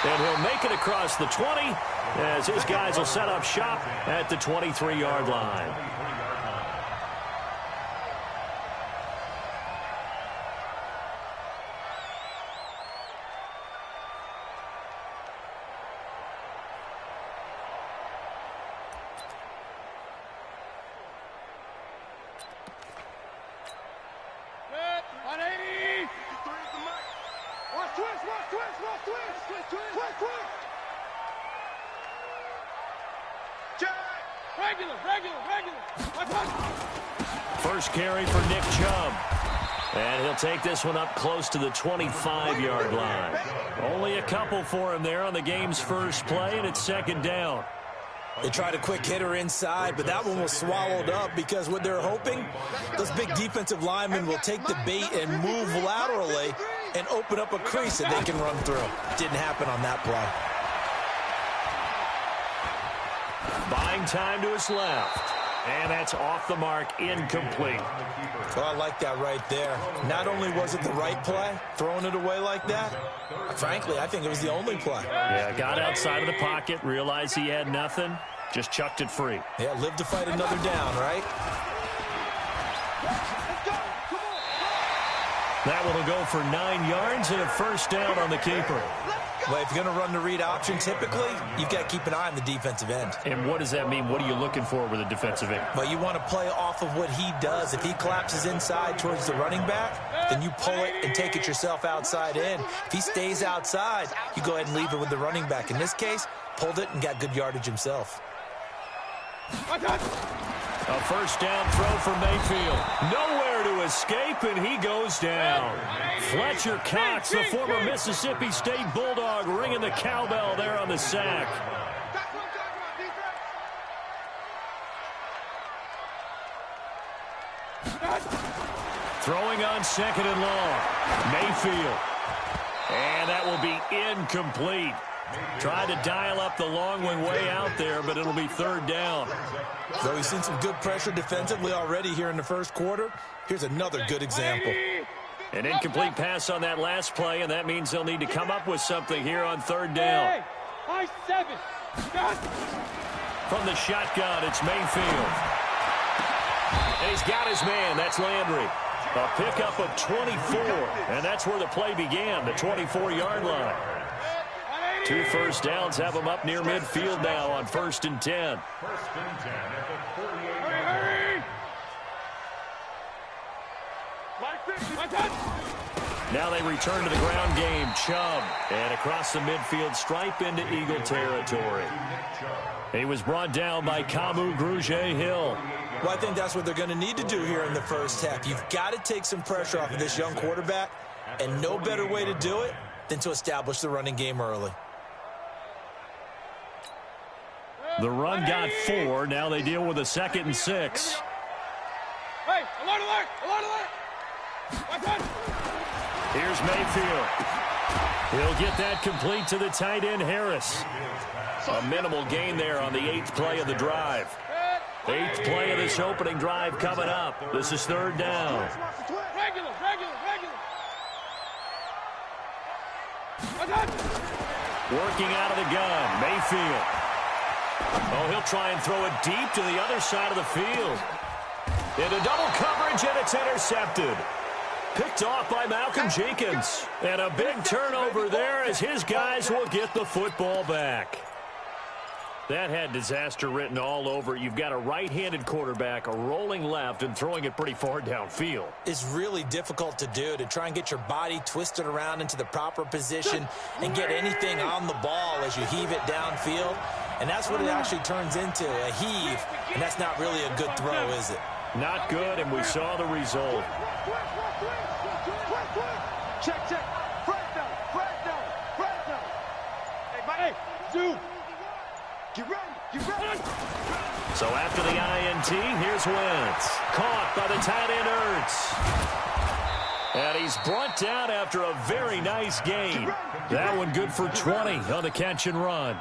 And he'll make it across the 20 as his guys will set up shop at the 23-yard line. First carry for Nick Chubb. And he'll take this one up close to the 25-yard line. Only a couple for him there on the game's first play, and it's second down. They tried a quick hitter inside, but that one was swallowed up because what they're hoping, those big defensive linemen will take the bait and move laterally and open up a crease that they can run through. Didn't happen on that play. Buying time to his left. And that's off the mark, incomplete. Well, I like that right there. Not only was it the right play, throwing it away like that, frankly, I think it was the only play. Yeah, got outside of the pocket, realized he had nothing, just chucked it free. Yeah, live to fight another down, right? That one will go for 9 yards and a first down on the keeper. Well, if you're going to run the read option, typically, you've got to keep an eye on the defensive end. And what does that mean? What are you looking for with a defensive end? Well, you want to play off of what he does. If he collapses inside towards the running back, then you pull it and take it yourself outside in. If he stays outside, you go ahead and leave it with the running back. In this case, pulled it and got good yardage himself. A first down throw for Mayfield. Nowhere to escape, and he goes down. Fletcher Cox, the former Mississippi State Bulldog, ringing the cowbell there on the sack. Throwing on second and long. Mayfield. And that will be incomplete. Tried to dial up the long one way out there, but it'll be third down. So we've seen some good pressure defensively already here in the first quarter. Here's another good example. An incomplete pass on that last play, and that means they'll need to come up with something here on third down. From the shotgun, it's Mayfield. And he's got his man. That's Landry. A pickup of 24, and that's where the play began, the 24-yard line. 2 first downs have them up near midfield now on 1st and 10. First and 10 at the 48. Now they return to the ground game. Chubb, and across the midfield stripe into Eagle territory. He was brought down by Kamu Grugier-Hill. Well, I think that's what they're going to need to do here in the first half. You've got to take some pressure off of this young quarterback, and no better way to do it than to establish the running game early. The run got 4. Now they deal with a 2nd and 6. Hey, alert, alert, alert, alert. Here's Mayfield. He'll get that complete to the tight end, Harris. A minimal gain there on the 8th play of the drive. 8th play of this opening drive coming up. This is third down. Regular. Working out of the gun, Mayfield. Oh, he'll try and throw it deep to the other side of the field. Into double coverage, and it's intercepted. Picked off by Malcolm Jenkins. And a big turnover there as his guys will get the football back. That had disaster written all over it. You've got a right-handed quarterback, a rolling left, and throwing it pretty far downfield. It's really difficult to do, to try and get your body twisted around into the proper position and get anything on the ball as you heave it downfield. and that's what it actually turns into, a heave, and that's not really a good throw, is it? Not good, and we saw the result. Check. Fresno. Hey, Zoo. Get ready. So after the INT, here's Wentz. Caught by the tight end Ertz. And he's brought down after a very nice gain. That one good for 20 on the catch and run.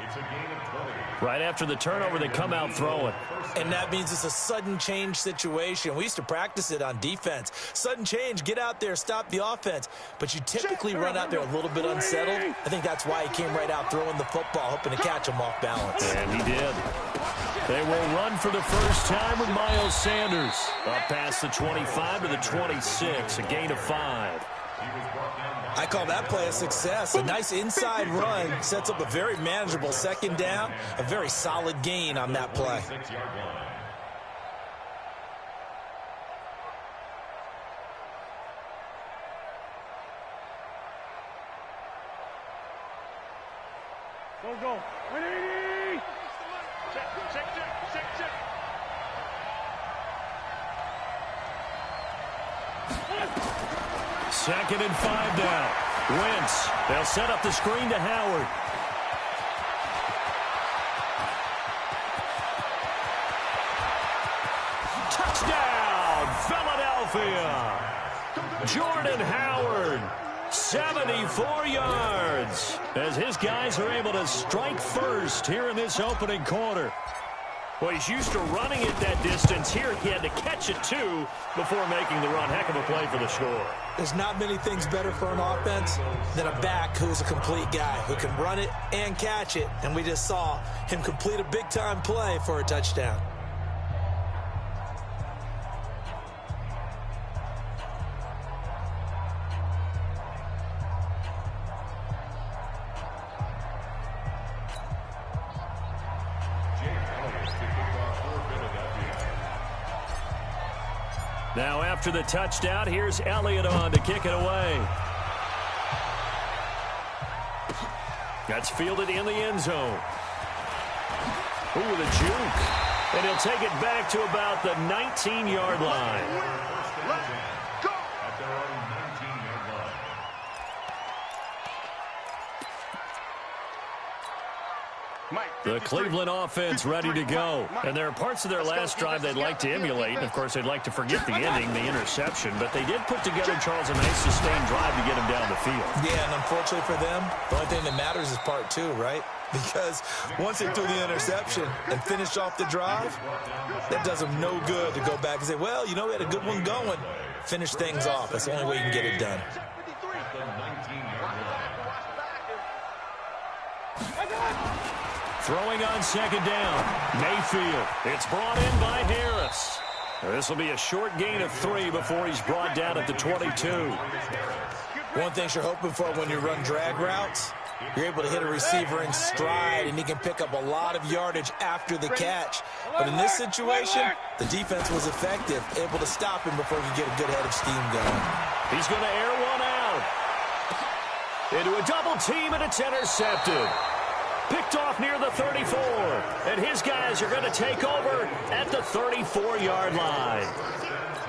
Right after the turnover, they come out throwing. And that means it's a sudden change situation. We used to practice it on defense. Sudden change, get out there, stop the offense. But you typically run out there a little bit unsettled. I think that's why he came right out throwing the football, hoping to catch him off balance. And he did. They will run for the first time with Miles Sanders. Up past the 25 to the 26, a gain of 5. I call that play a success. A nice inside run sets up a very manageable second down, a very solid gain on that play. Go. 180. Check. Second and 5 down. Wentz. They'll set up the screen to Howard. Touchdown, Philadelphia. Jordan Howard. 74 yards as his guys are able to strike first here in this opening quarter. Well, he's used to running it that distance. Here he had to catch it, too, before making the run. Heck of a play for the score. There's not many things better for an offense than a back who's a complete guy, who can run it and catch it. And we just saw him complete a big-time play for a touchdown. Now after the touchdown, here's Elliott on to kick it away. That's fielded in the end zone. Ooh, the juke. And he'll take it back to about the 19-yard line. Go. At their own 19-yard line. The Cleveland offense ready to go. And there are parts of their last drive they'd like to emulate. And, of course, they'd like to forget the ending, the interception. But they did put together, Charles, a nice sustained drive to get him down the field. Yeah, and unfortunately for them, the only thing that matters is part 2, right? Because once they threw the interception and finished off the drive, that does them no good to go back and say, well, you know, we had a good one going. Finish things off. That's the only way you can get it done. Throwing on second down. Mayfield. It's brought in by Harris. This will be a short gain of 3 before he's brought down at the 22. One thing you're hoping for when you run drag routes, you're able to hit a receiver in stride, and he can pick up a lot of yardage after the catch. But in this situation, the defense was effective, able to stop him before he could get a good head of steam going. He's going to air one out. Into a double team, and it's intercepted. Picked off near the 34. And his guys are going to take over at the 34-yard line.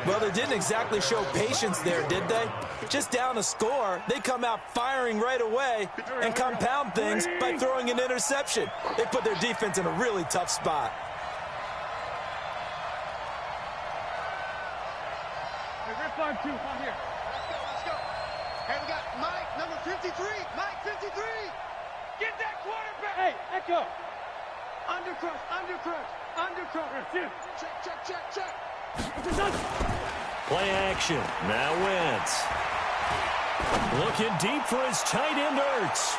Well, they didn't exactly show patience there, did they? Just down a score, they come out firing right away and compound things by throwing an interception. They put their defense in a really tough spot. Hey, 5-2, on here. Let's go. Hey, we got Mike, number 53. Mike, 53. Get that quarterback. Hey, Echo. Undercrush. Check. Play action. Now Wentz. Looking deep for his tight end Ertz.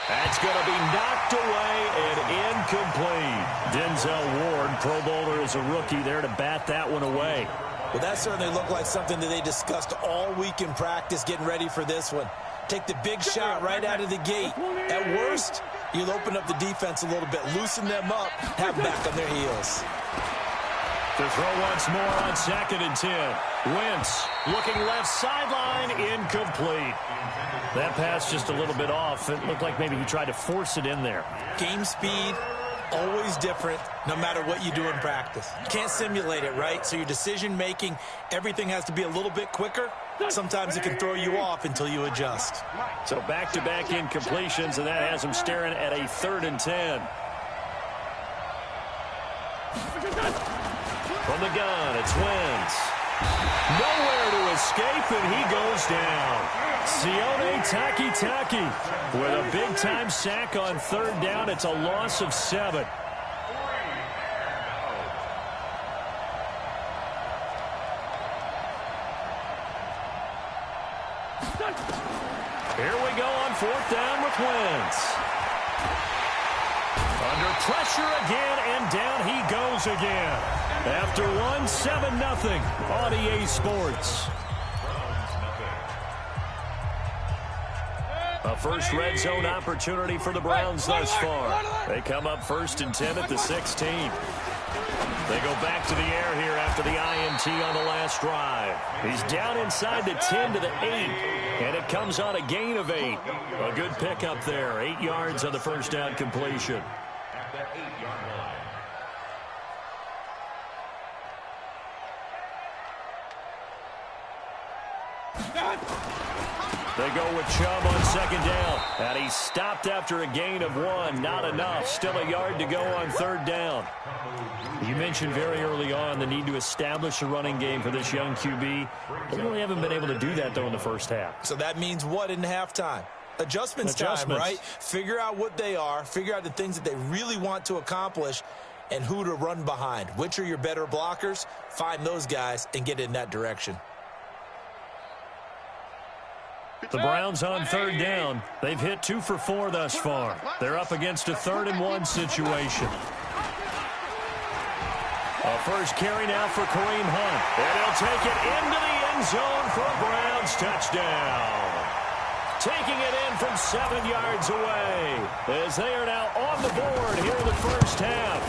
That's going to be knocked away and incomplete. Denzel Ward, Pro Bowler as a rookie, there to bat that one away. Well, that certainly looked like something that they discussed all week in practice, getting ready for this one. Take the big shot right out of the gate. At worst, you'll open up the defense a little bit, loosen them up, have them back on their heels. To throw once more on 2nd and 10. Wentz looking left sideline, incomplete. That pass just a little bit off. It looked like maybe he tried to force it in there. Game speed, always different no matter what you do in practice. You can't simulate it, right? So your decision-making, everything has to be a little bit quicker. Sometimes it can throw you off until you adjust. So back-to-back incompletions, and that has him staring at a 3rd and 10. From the gun, it's Wentz. Nowhere to escape, and he goes down. Sione Takitaki with a big-time sack on 3rd down. It's a loss of 7. Here we go on 4th down with Wentz. Under pressure again, and down he goes again. After 7-0 on EA Sports. A first red zone opportunity for the Browns thus far. They come up 1st and 10 at the 16. They go back to the air here after the INT on the last drive. He's down inside the 10 to the 8, and it comes on a gain of 8. A good pickup there, 8 yards on the first down completion. At the 8-yard line. They go with Chubb on 2nd down, and he stopped after a gain of 1. Not enough. Still a yard to go on 3rd down. You mentioned very early on the need to establish a running game for this young QB. They really haven't been able to do that, though, in the first half. So that means what in halftime? Adjustments time, right? Figure out what they are, figure out the things that they really want to accomplish, and who to run behind. Which are your better blockers? Find those guys and get in that direction. The Browns on 3rd down. They've hit 2 for 4 thus far. They're up against a 3rd and 1 situation. A first carry now for Kareem Hunt. And he'll take it into the end zone for a Browns touchdown. Taking it in from 7 yards away as they are now on the board here in the first half.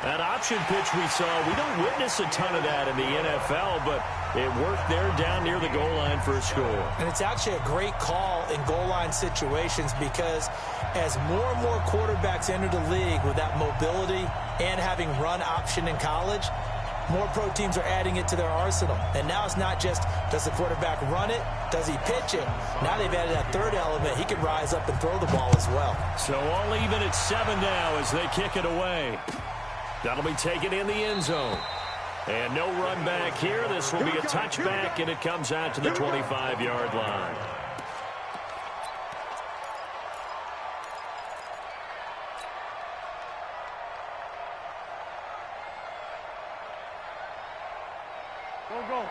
That option pitch we saw, we don't witness a ton of that in the NFL, but it worked there down near the goal line for a score. And it's actually a great call in goal line situations because as more and more quarterbacks enter the league with that mobility and having run option in college, more pro teams are adding it to their arsenal. And now it's not just, does the quarterback run it? Does he pitch it? Now they've added that 3rd element. He can rise up and throw the ball as well. So all even at 7 now as they kick it away. That'll be taken in the end zone. And no run back here. This will be a touchback, and it comes out to the 25-yard line.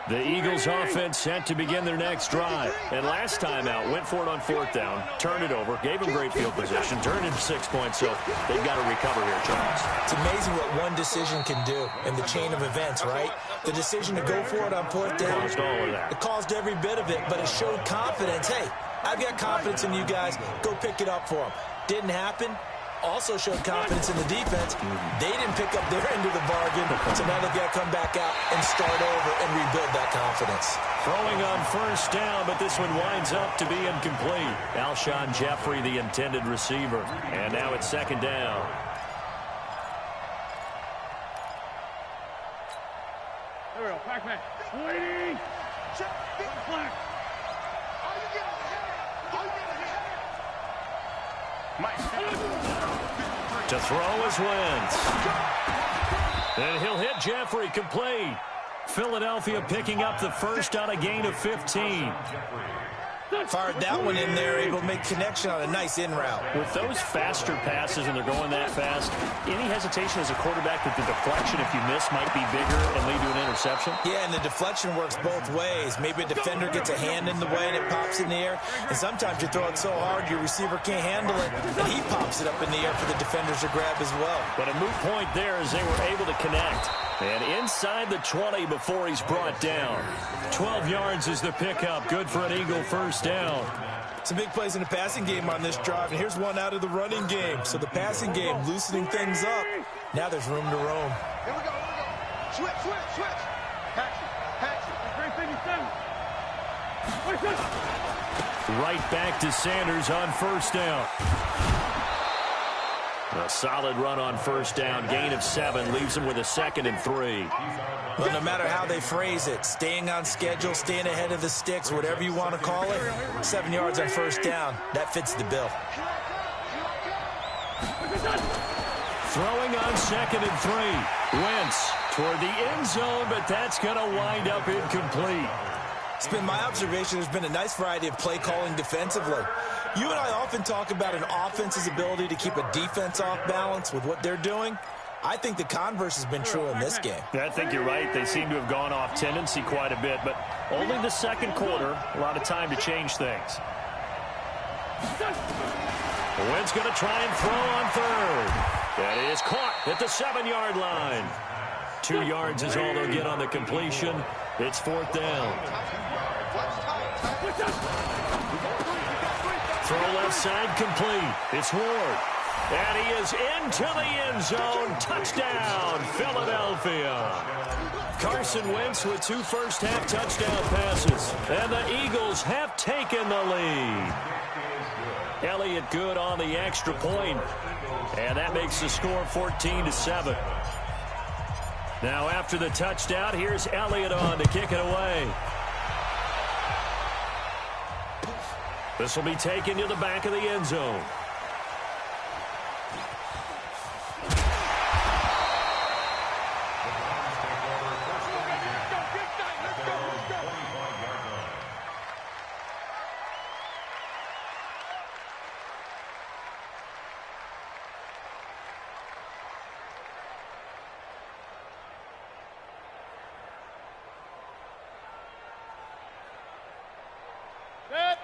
The Eagles offense set to begin their next drive. And last time out, went for it on 4th down, turned it over, gave them great field position, turned into 6 points, so they've got to recover here, Charles. It's amazing what one decision can do in the chain of events, right? The decision to go for it on 4th down, caused all of that. It caused every bit of it, but it showed confidence. Hey, I've got confidence in you guys. Go pick it up for them. Didn't happen. Also showed confidence in the defense. They didn't pick up their end of the bargain, so now they've got to come back out and start over and rebuild that confidence. Throwing on 1st down, but this one winds up to be incomplete. Alshon Jeffrey, the intended receiver. And now it's 2nd down. There we go. Pac-Man. Waiting. Check. Flag. All you get is a head. All you get is a head. To throw is Wentz. And he'll hit Jeffrey complete. Philadelphia picking up the first on a gain of 15. Fired that one in there, able to make connection on a nice in route. With those faster passes and they're going that fast, any hesitation as a quarterback that the deflection, if you miss, might be bigger and lead to an interception? Yeah, and the deflection works both ways. Maybe a defender gets a hand in the way and it pops in the air. And sometimes you throw it so hard your receiver can't handle it, and he pops it up in the air for the defenders to grab as well. But a moot point there as they were able to connect. And inside the 20 before he's brought down. 12 yards is the pickup. Good for an Eagle first down. Some big plays in the passing game on this drive, and here's one out of the running game. So the passing game loosening things up. Now there's room to roam. Here we go. Switch. Hatchet. 357. Right back to Sanders on 1st down. A solid run on first down. Gain of 7 leaves them with a 2nd and 3. Well, no matter how they phrase it, staying on schedule, staying ahead of the sticks, whatever you want to call it, 7 yards on first down, that fits the bill. Throwing on 2nd and 3. Wentz toward the end zone, but that's going to wind up incomplete. It's been my observation there's been a nice variety of play calling defensively. You and I often talk about an offense's ability to keep a defense off balance with what they're doing. I think the converse has been true in this game. I think you're right. They seem to have gone off tendency quite a bit, but only the second quarter. A lot of time to change things. Wentz going to try and throw on 3rd. That is caught at the 7-yard line. 2 yards is all they'll get on the completion. It's 4th down. Throw left side complete. It's Ward. And he is into the end zone. Touchdown, Philadelphia. Carson Wentz with 2 first-half touchdown passes. And the Eagles have taken the lead. Elliott good on the extra point. And that makes the score 14-7. Now after the touchdown, here's Elliott on to kick it away. This will be taken to the back of the end zone.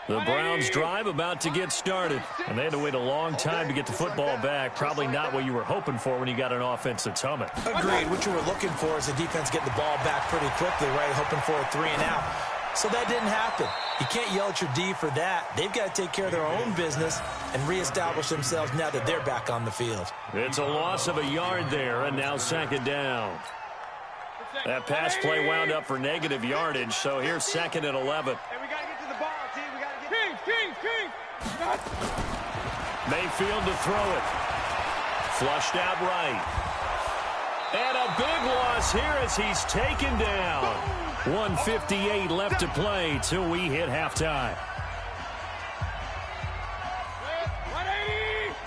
The Browns drive about to get started, and they had to wait a long time to get the football back. Probably not what you were hoping for when you got an offense that's humming. Agreed. What you were looking for is the defense getting the ball back pretty quickly, right? Hoping for a 3 and out. So that didn't happen. You can't yell at your D for that. They've got to take care of their own business and reestablish themselves now that they're back on the field. It's a loss of a yard there, and now 2nd down. That pass play wound up for negative yardage, so here's 2nd and 11. Mayfield to throw it. Flushed out right. And a big loss here as he's taken down. 1:58 left to play till we hit halftime.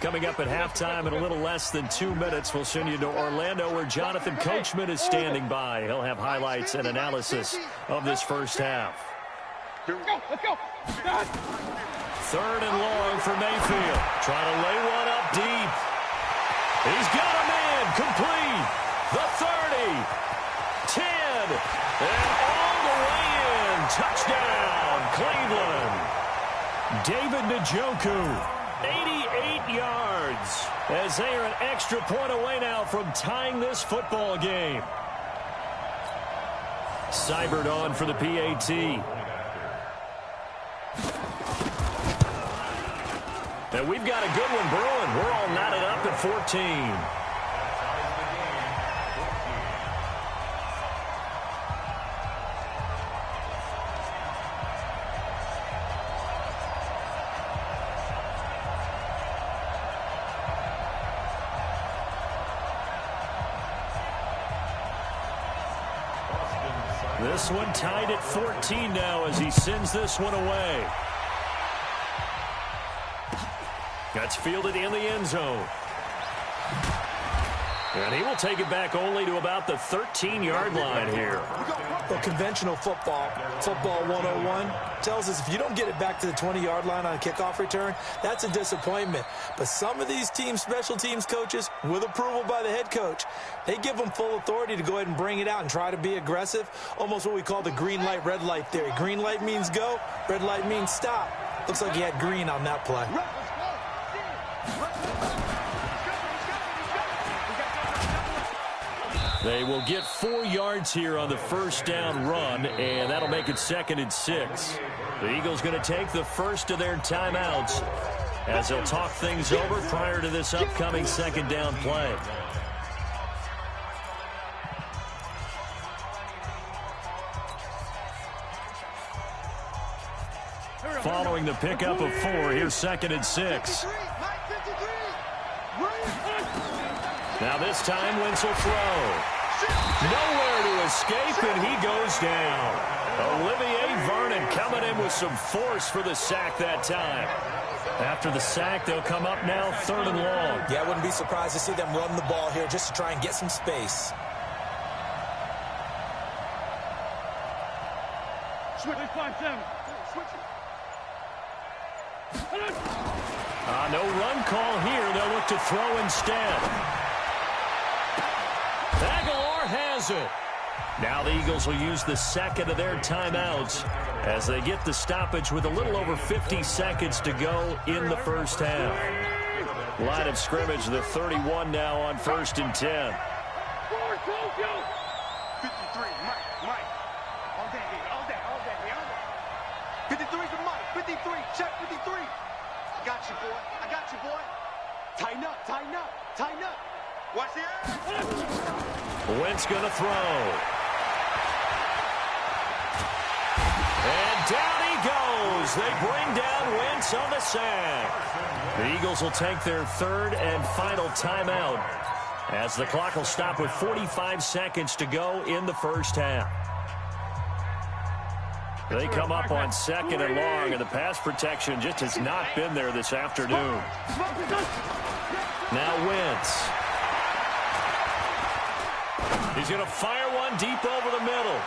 Coming up at halftime in a little less than 2 minutes, we'll send you to Orlando where Jonathan Coachman is standing by. He'll have highlights and analysis of this first half. Let's go. 3rd and long for Mayfield. Trying to lay one up deep. He's got a man complete. The 30. 10. And all the way in. Touchdown, Cleveland. David Njoku, 88 yards. As they are an extra point away now from tying this football game. Seibert on for the PAT. And we've got a good one brewing. We're all knotted up at 14. This one tied at 14 now as he sends this one away. That's fielded in the end zone. And he will take it back only to about the 13-yard line here. Well, conventional football 101, tells us if you don't get it back to the 20-yard line on a kickoff return, that's a disappointment. But some of these teams, special teams coaches, with approval by the head coach, they give them full authority to go ahead and bring it out and try to be aggressive, almost what we call the green light, red light theory. Green light means go, red light means stop. Looks like he had green on that play. They will get 4 yards here on the first down run, and that'll make it 2nd and 6. The Eagles going to take the first of their timeouts as they'll talk things over prior to this upcoming 2nd down play. Following the pickup of 4, here's 2nd and 6. Now this time Wentz will throw. Nowhere to escape, and he goes down. Olivier Vernon coming in with some force for the sack that time. After the sack, they'll come up now 3rd and long. Yeah, I wouldn't be surprised to see them run the ball here just to try and get some space. Switch 5-7. Switch it. No run call here. They'll look to throw instead. Aguilar has it. Now the Eagles will use the second of their timeouts as they get the stoppage with a little over 50 seconds to go in the first half. Line of scrimmage, the 31 now on 1st and 10. 53, Mike. All day. 53's a Mike. 53, check 53. I got you, boy. Tighten up. Watch the air. Wentz going to throw. And down he goes. They bring down Wentz on the sack. The Eagles will take their 3rd and final timeout as the clock will stop with 45 seconds to go in the first half. They come up on 2nd and long, and the pass protection just has not been there this afternoon. Now Wentz. He's going to fire one deep over the middle.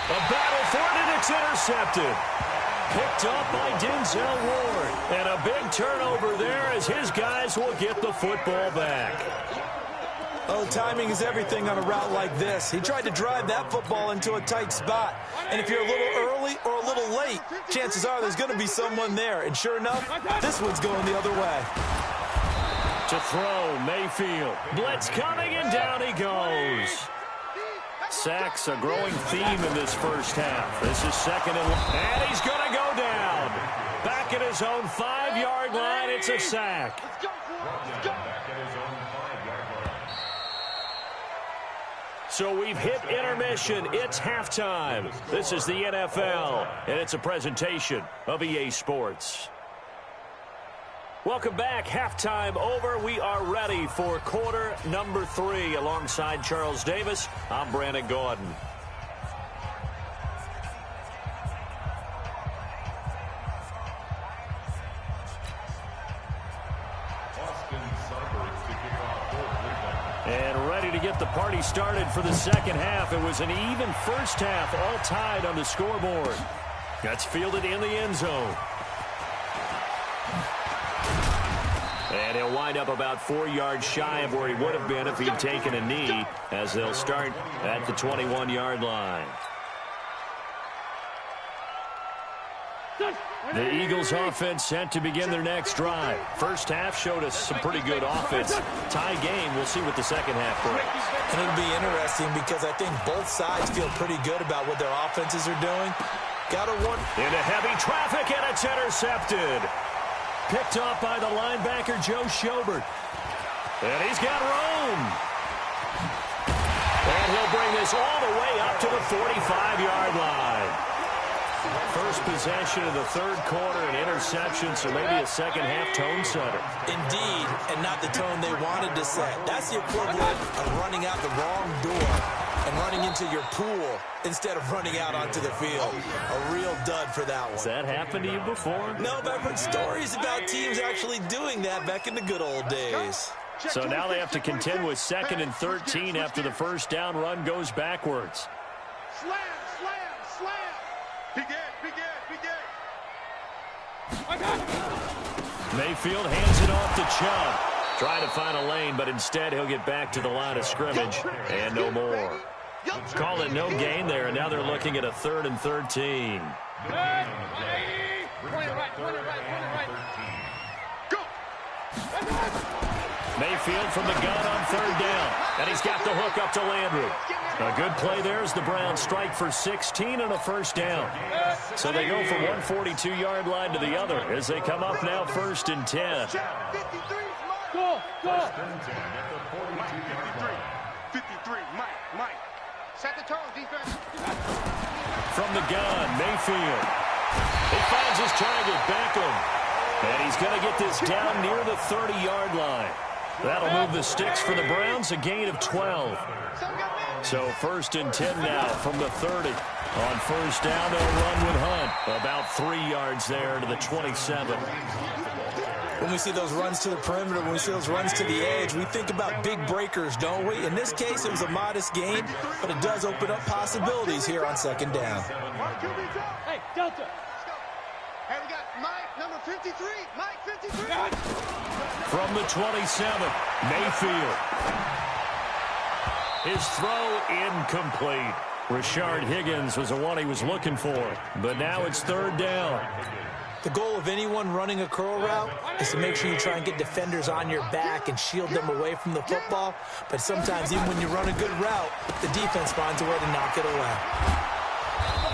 A battle for it, and it's intercepted. Picked up by Denzel Ward. And a big turnover there as his guys will get the football back. Oh, timing is everything on a route like this. He tried to drive that football into a tight spot. And if you're a little early or a little late, chances are there's going to be someone there. And sure enough, this one's going the other way. To throw, Mayfield. Blitz coming, and down he goes. Sacks a growing theme in this first half. This is 2nd and long. And he's going to go down. Back at his own 5-yard line, it's a sack. So we've hit intermission. It's halftime. This is the NFL, and it's a presentation of EA Sports. Welcome back. Halftime over. We are ready for quarter number 3. Alongside Charles Davis, I'm Brandon Gordon. And ready to get the party started for the second half. It was an even first half, all tied on the scoreboard. That's fielded in the end zone. And he'll wind up about 4 yards shy of where he would have been if he'd taken a knee, as they'll start at the 21-yard line. The Eagles offense set to begin their next drive. First half showed us some pretty good offense. Tie game. We'll see what the second half brings. And it'll be interesting because I think both sides feel pretty good about what their offenses are doing. Got to one. Into heavy traffic, and it's intercepted. Picked off by the linebacker, Joe Schobert. And he's got room. And he'll bring this all the way up to the 45-yard line. First possession of the third quarter, an interception, so maybe a second-half tone setter. Indeed, and not the tone they wanted to set. That's the equivalent of running out the wrong door and running into your pool instead of running out onto the field. A real dud for that one. Has that happened to you before? No, but I've heard stories about teams actually doing that back in the good old days. So now they have to contend with 2nd and 13 after the first down run goes backwards. Slam. Big Ed. Mayfield hands it off to Chubb. Trying to find a lane, but instead he'll get back to the line of scrimmage and no more. Call it no gain there, and now they're looking at a 3rd and 13. Mayfield from the gun on 3rd down, and he's got the hook up to Landry. A good play there as the Browns strike for 16 and a first down. So they go from one 42-yard line to the other as they come up now 1st and 10. Go. 53, Mike. Set the tone, defense. From the gun, Mayfield. He finds his target, Beckham. And he's going to get this down near the 30-yard line. That'll move the sticks for the Browns, a gain of 12. So 1st and 10 now from the 30. On first down, they'll run with Hunt. About 3 yards there to the 27. When we see those runs to the perimeter, when we see those runs to the edge, we think about big breakers, don't we? In this case, it was a modest gain, but it does open up possibilities here on 2nd down. Hey, Delta. Hey, we got Mike, number 53. Mike, 53. From the 27, Mayfield. His throw incomplete. Rashard Higgins was the one he was looking for, but now it's 3rd down. The goal of anyone running a curl route is to make sure you try and get defenders on your back and shield them away from the football. But sometimes even when you run a good route, the defense finds a way to knock it away.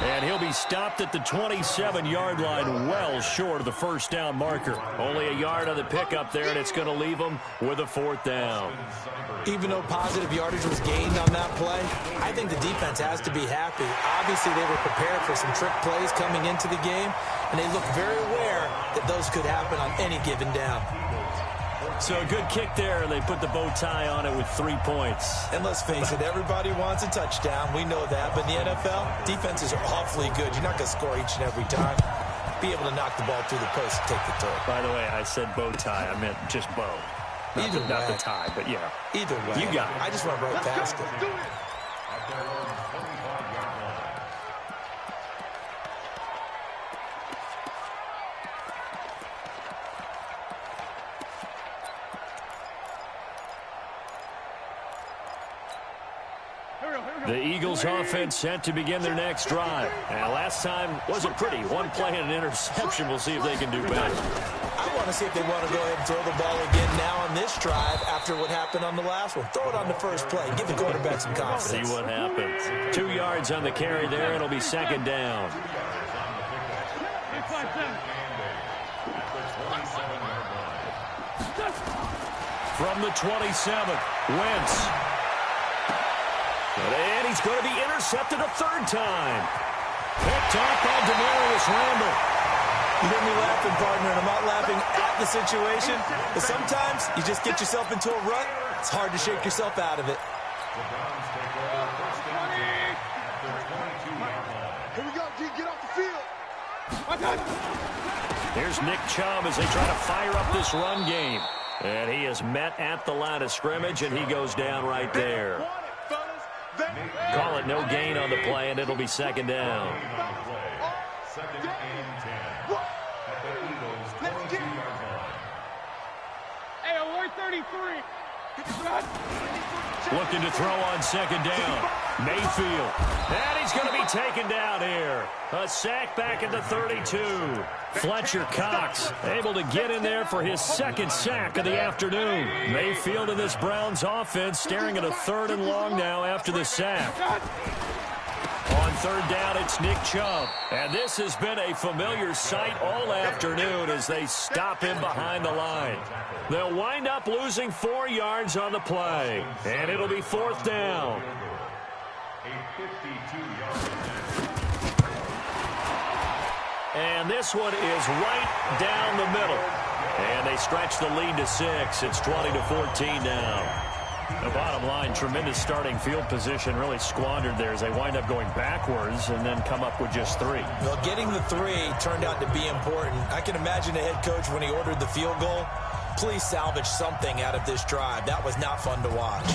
And he'll be stopped at the 27-yard line, well short of the 1st down marker. Only a yard on the pickup there, and it's going to leave him with a 4th down. Even though positive yardage was gained on that play, I think the defense has to be happy. Obviously, they were prepared for some trick plays coming into the game, and they look very aware that those could happen on any given down. So a good kick there, and they put the bow tie on it with 3 points. And let's face it, everybody wants a touchdown. We know that. But in the NFL, defenses are awfully good. You're not going to score each and every time. Be able to knock the ball through the post and take the throw. By the way, I said bow tie. I meant just bow. Not the tie, but yeah. Either way. You got it. I just went right past it. The Eagles offense set to begin their next drive. And last time wasn't pretty. One play and an interception. We'll see if they can do better. I want to see if they want to go ahead and throw the ball again now on this drive after what happened on the last one. Throw it on the first play. Give the quarterback some confidence. See what happens. 2 yards on the carry there. It'll be 2nd down. From the 27, Wentz. And he's going to be intercepted a 3rd time. Picked off by Demarius Randall. You hear me laughing, partner, and I'm not laughing at the situation, but sometimes you just get yourself into a rut. It's hard to shake yourself out of it. Here we go, G. Get off the field. Here's Nick Chubb as they try to fire up this run game. And he is met at the line of scrimmage, and he goes down right there. Call it no gain on the play, and it'll be 2nd down. 2nd and 10. At the Eagles' 22-yard line. Hey, alert 33. Looking to throw on 2nd down. Mayfield. And he's going to be taken down here. A sack back at the 32. Fletcher Cox able to get in there for his 2nd sack of the afternoon. Mayfield in this Browns offense staring at a 3rd and long now after the sack. On 3rd down, it's Nick Chubb. And this has been a familiar sight all afternoon as they stop him behind the line. They'll wind up losing 4 yards on the play. And it'll be 4th down. A 52-yard. And this one is right down the middle. And they stretch the lead to 6. It's 20-14 now. The bottom line, tremendous starting field position, really squandered there as they wind up going backwards and then come up with just 3. Well, getting the 3 turned out to be important. I can imagine the head coach when he ordered the field goal. Please salvage something out of this drive. That was not fun to watch.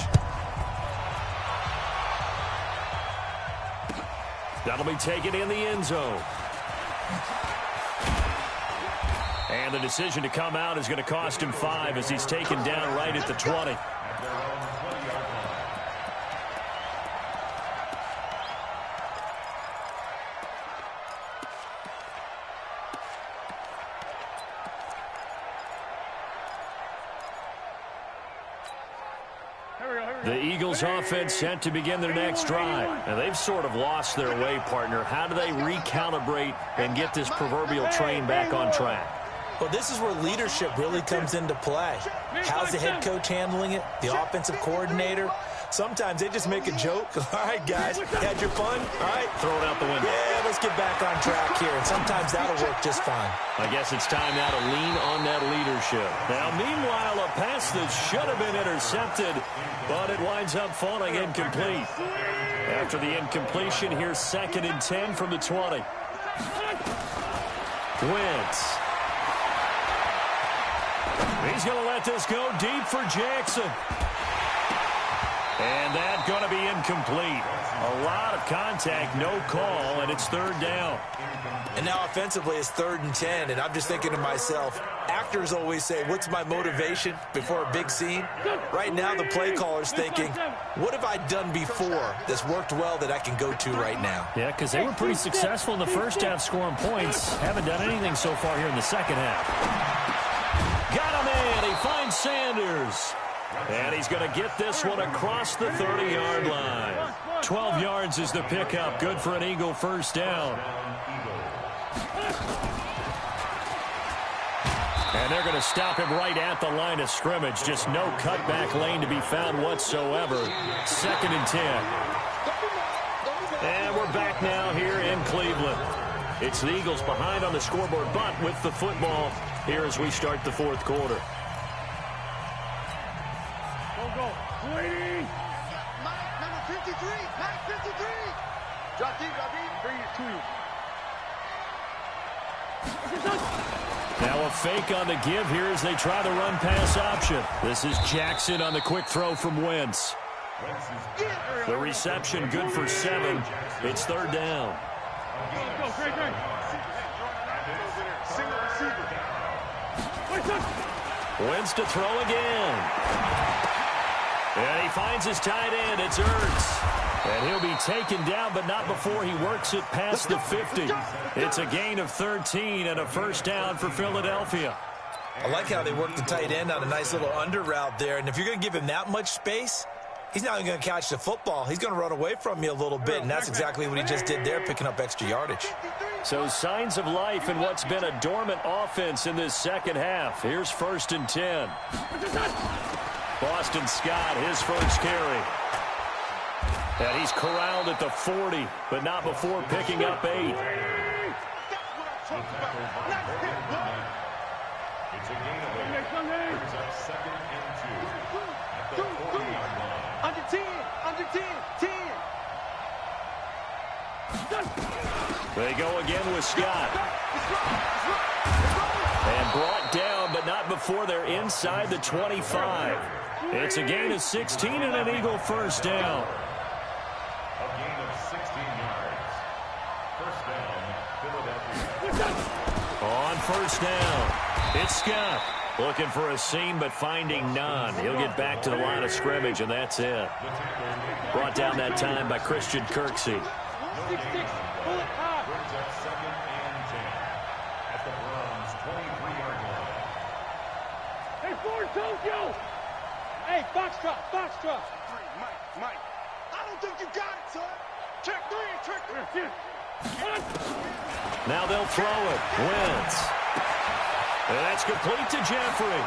That'll be taken in the end zone. And the decision to come out is going to cost him 5 as he's taken down right at the 20. The Eagles offense set to begin their next drive. And they've sort of lost their way, partner. How do they recalibrate and get this proverbial train back on track? Well, this is where leadership really comes into play. How's the head coach handling it? The offensive coordinator? Sometimes they just make a joke. All right, guys, had your fun? All right. Throw it out the window. Yeah, let's get back on track here. And sometimes that'll work just fine. I guess it's time now to lean on that leadership. Now, meanwhile, a pass that should have been intercepted, but it winds up falling incomplete. After the incompletion, here's 2nd and 10 from the 20. Wentz. He's going to let this go deep for Jackson. And that's going to be incomplete. A lot of contact, no call, and it's 3rd down. And now offensively it's 3rd and 10, and I'm just thinking to myself, actors always say, what's my motivation before a big scene? Right now the play caller's thinking, what have I done before that's worked well that I can go to right now? Yeah, because they were pretty successful in the first half scoring points. Haven't done anything so far here in the second half. Got him in. He finds Sanders. And he's going to get this one across the 30-yard line. 12 yards is the pickup. Good for an Eagle first down. And they're going to stop him right at the line of scrimmage. Just no cutback lane to be found whatsoever. 2nd and 10. And we're back now here in Cleveland. It's the Eagles behind on the scoreboard, but with the football here as we start the 4th quarter. Mike, number 53. Mike, 53. Drop deep. Bring it to you. Now a fake on the give here as they try the run-pass option. This is Jackson on the quick throw from Wentz. The reception good for 7. It's 3rd down. Wentz to throw again. And he finds his tight end. It's Ertz. And he'll be taken down, but not before he works it past the 50. It's a gain of 13 and a first down for Philadelphia. I like how they work the tight end on a nice little under route there. And if you're going to give him that much space, he's not even going to catch the football. He's going to run away from you a little bit, and that's exactly what he just did there, picking up extra yardage. So signs of life in what's been a dormant offense in this second half. Here's 1st and 10. Boston Scott, his first carry. And he's corralled at the 40, but not before picking up 8. It's a gain of 8. Brings up 2nd and 2 at the 40-yard line. Under 10. 10. They go again with Scott. And brought down, but not before they're inside the 25. It's a gain of 16 and an Eagle first down. A gain of 16 yards. First down, Philadelphia. On first down, it's Scott. Looking for a seam, but finding none. He'll get back to the line of scrimmage, and that's it. Brought down that time by Christian Kirksey. Brings up 2nd and 10 at the Browns' 23-yard line. Hey, Ford, Tokyo! Hey, Foxtrot! Mike. I don't think you got it, son. Check 3. Now they'll throw it. Wentz. And that's complete to Jeffrey.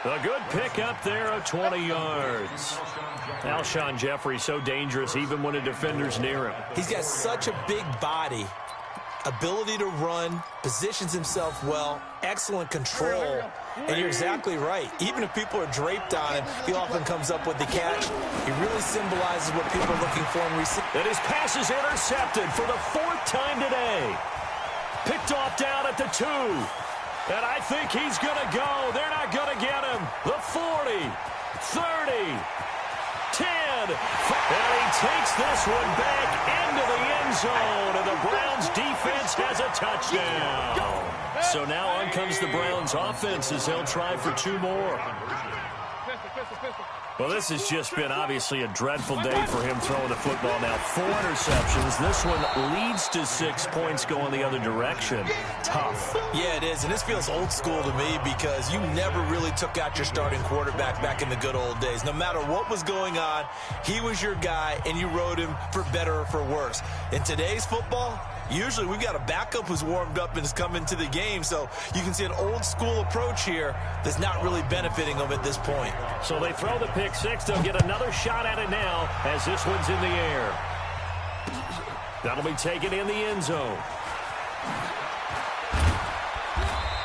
A good pickup there of 20 yards. Alshon Jeffrey so dangerous even when a defender's near him. He's got such a big body, ability to run, positions himself well, excellent control. And you're exactly right. Even if people are draped on him, he often comes up with the catch. He really symbolizes what people are looking for in receiving. And his pass is intercepted for the 4th time today. Picked off down at the 2. And I think he's going to go. They're not going to get him. The 40, 30, 10. And he takes this one back into the end zone. And the Browns defense has a touchdown. So now on comes the Browns offense as they'll try for 2 more. Well, this has just been obviously a dreadful day for him throwing the football. Now 4 interceptions. This one leads to 6 points going the other direction. Tough. Yeah, it is. And this feels old school to me because you never really took out your starting quarterback back in the good old days. No matter what was going on, he was your guy, and you rode him for better or for worse. In today's football, Usually we've got a backup who's warmed up and has come into the game, so you can see an old-school approach here that's not really benefiting them at this point. So they throw the pick six. They'll get another shot at it now as this one's in the air. That'll be taken in the end zone.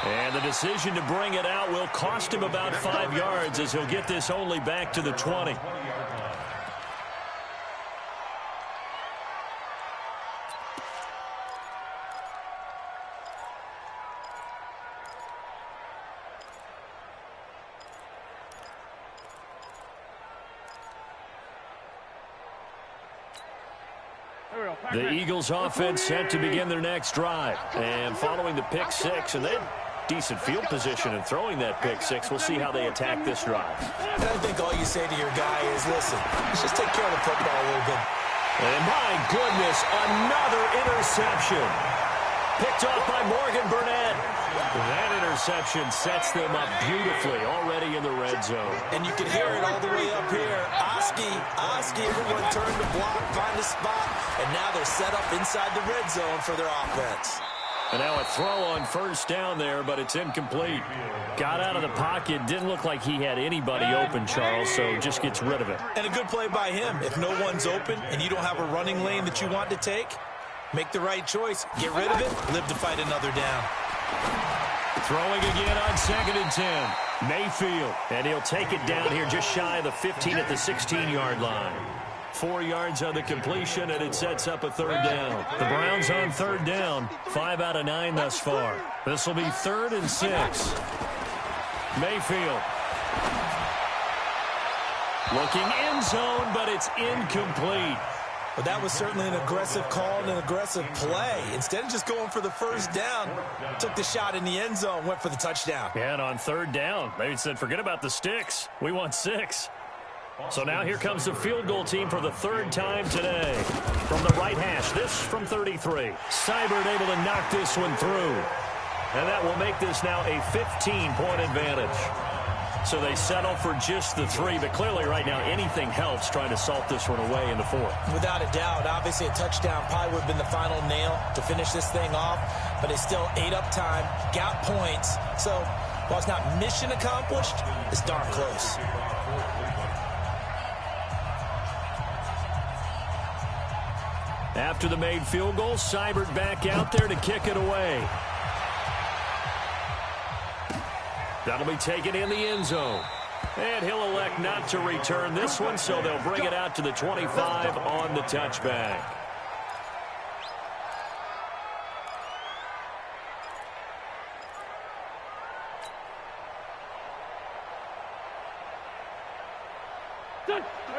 And the decision to bring it out will cost him about 5 yards as he'll get this only back to the 20. The Eagles offense set to begin their next drive. And following the pick six, and they had decent field position in throwing that pick six. We'll see how they attack this drive. And I think all you say to your guy is, listen, let's just take care of the football a little bit. And my goodness, another interception. Picked off by Morgan Burnett. That interception sets them up beautifully already in the red zone. And you can hear it all the way up here. Oski, everyone turned to block, find a spot, and now they're set up inside the red zone for their offense. And now a throw on first down there, but it's incomplete. Got out of the pocket. Didn't look like he had anybody open, Charles, so just gets rid of it. And a good play by him. If no one's open and you don't have a running lane that you want to take, make the right choice. Get rid of it. Live to fight another down. Throwing again on 2nd and 10. Mayfield. And he'll take it down here just shy of the 15 at the 16-yard line. 4 yards on the completion, and it sets up a third down. The Browns on third down. 5 out of 9 thus far. This will be 3rd and 6. Mayfield. Looking end zone, but it's incomplete. But that was certainly an aggressive call and an aggressive play. Instead of just going for the first down, took the shot in the end zone, went for the touchdown. Yeah, and on third down, they said, forget about the sticks. We want 6. So now here comes the field goal team for the 3rd time today. From the right hash, this from 33. Seibert able to knock this one through. And that will make this now a 15-point advantage. So they settle for just the 3, but clearly right now anything helps trying to salt this one away in the 4th. Without a doubt, obviously a touchdown probably would have been the final nail to finish this thing off, but it's still ate up time, got points. So while it's not mission accomplished, it's darn close. After the made field goal, Seibert back out there to kick it away. That'll be taken in the end zone. And he'll elect not to return this one, so they'll bring it out to the 25 on the touchback.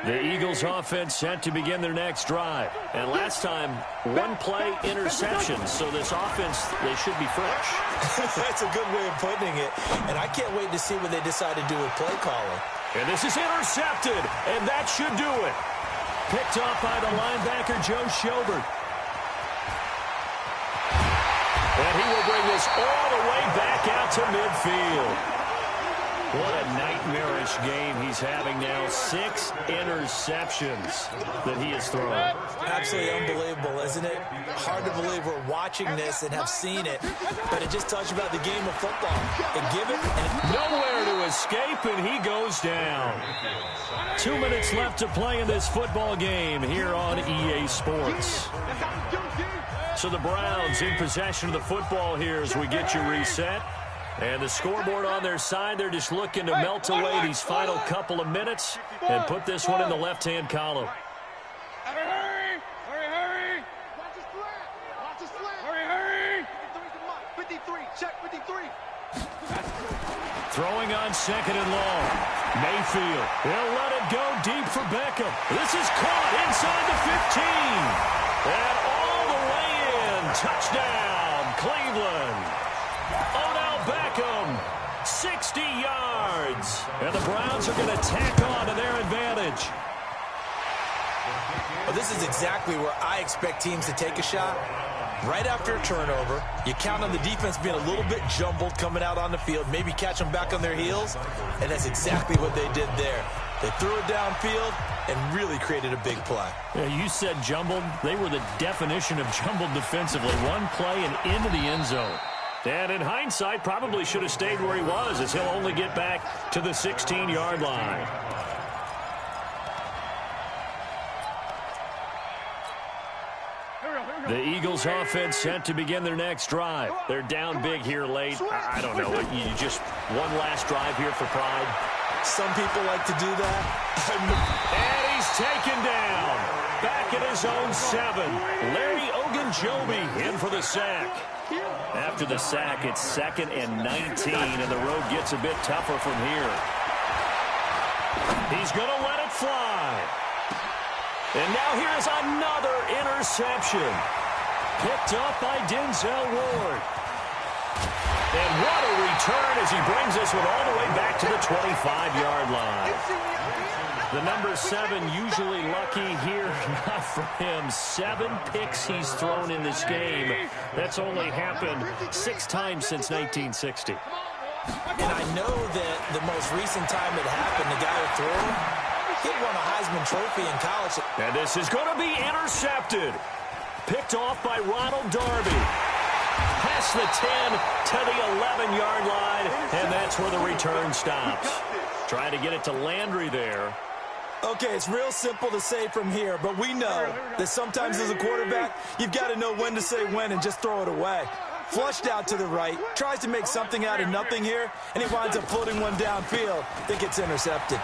The Eagles offense set to begin their next drive. And last time, 1 play interception. So this offense, they should be fresh. That's a good way of putting it. And I can't wait to see what they decide to do with play calling. And this is intercepted. And that should do it. Picked off by the linebacker, Joe Schobert. And he will bring this all the way back out to midfield. What a nightmarish game he's having now. 6 interceptions that he has thrown. Absolutely unbelievable, isn't it? Hard to believe we're watching this and have seen it, but it just tells you about the game of football. And give it, and nowhere to escape, and he goes down. 2 minutes left to play in this football game here on EA Sports. So the Browns in possession of the football here as we get you reset. And the scoreboard on their side, they're just looking to melt away these final couple of minutes and put this one in the left-hand column. Hurry! Hurry, hurry! Watch his slant! Watch his slant! Hurry, hurry! 53, check 53. Throwing on 2nd and long. Mayfield. He'll let it go deep for Beckham. This is caught inside the 15. And all the way in. Touchdown, Cleveland. Beckham, 60 yards. And the Browns are going to tack on to their advantage. Well, this is exactly where I expect teams to take a shot. Right after a turnover, you count on the defense being a little bit jumbled coming out on the field, maybe catch them back on their heels, and that's exactly what they did there. They threw it downfield and really created a big play. Yeah, you said jumbled. They were the definition of jumbled defensively. One play and into the end zone. And in hindsight, probably should have stayed where he was, as he'll only get back to the 16-yard line. The Eagles offense set to begin their next drive. They're down big here late. I don't know. You just one last drive here for pride. Some people like to do that. And he's taken down. Back at his own 7. Larry Ogunjobi in for the sack. After the sack, it's 2nd and 19, and the road gets a bit tougher from here. He's going to let it fly. And now here's another interception. Picked up by Denzel Ward. And what a return as he brings this one all the way back to the 25-yard line. The number 7 usually lucky here, not for him. 7 picks he's thrown in this game. That's only happened 6 times since 1960. And I know that the most recent time it happened, the guy who threw him, he won a Heisman Trophy in college. And this is going to be intercepted. Picked off by Ronald Darby. Past the 10 to the 11-yard line, and that's where the return stops. Trying to get it to Landry there. Okay, it's real simple to say from here, but we know that sometimes as a quarterback, you've got to know when to say when and just throw it away. Flushed out to the right, tries to make something out of nothing here, and he winds up floating one downfield that gets intercepted.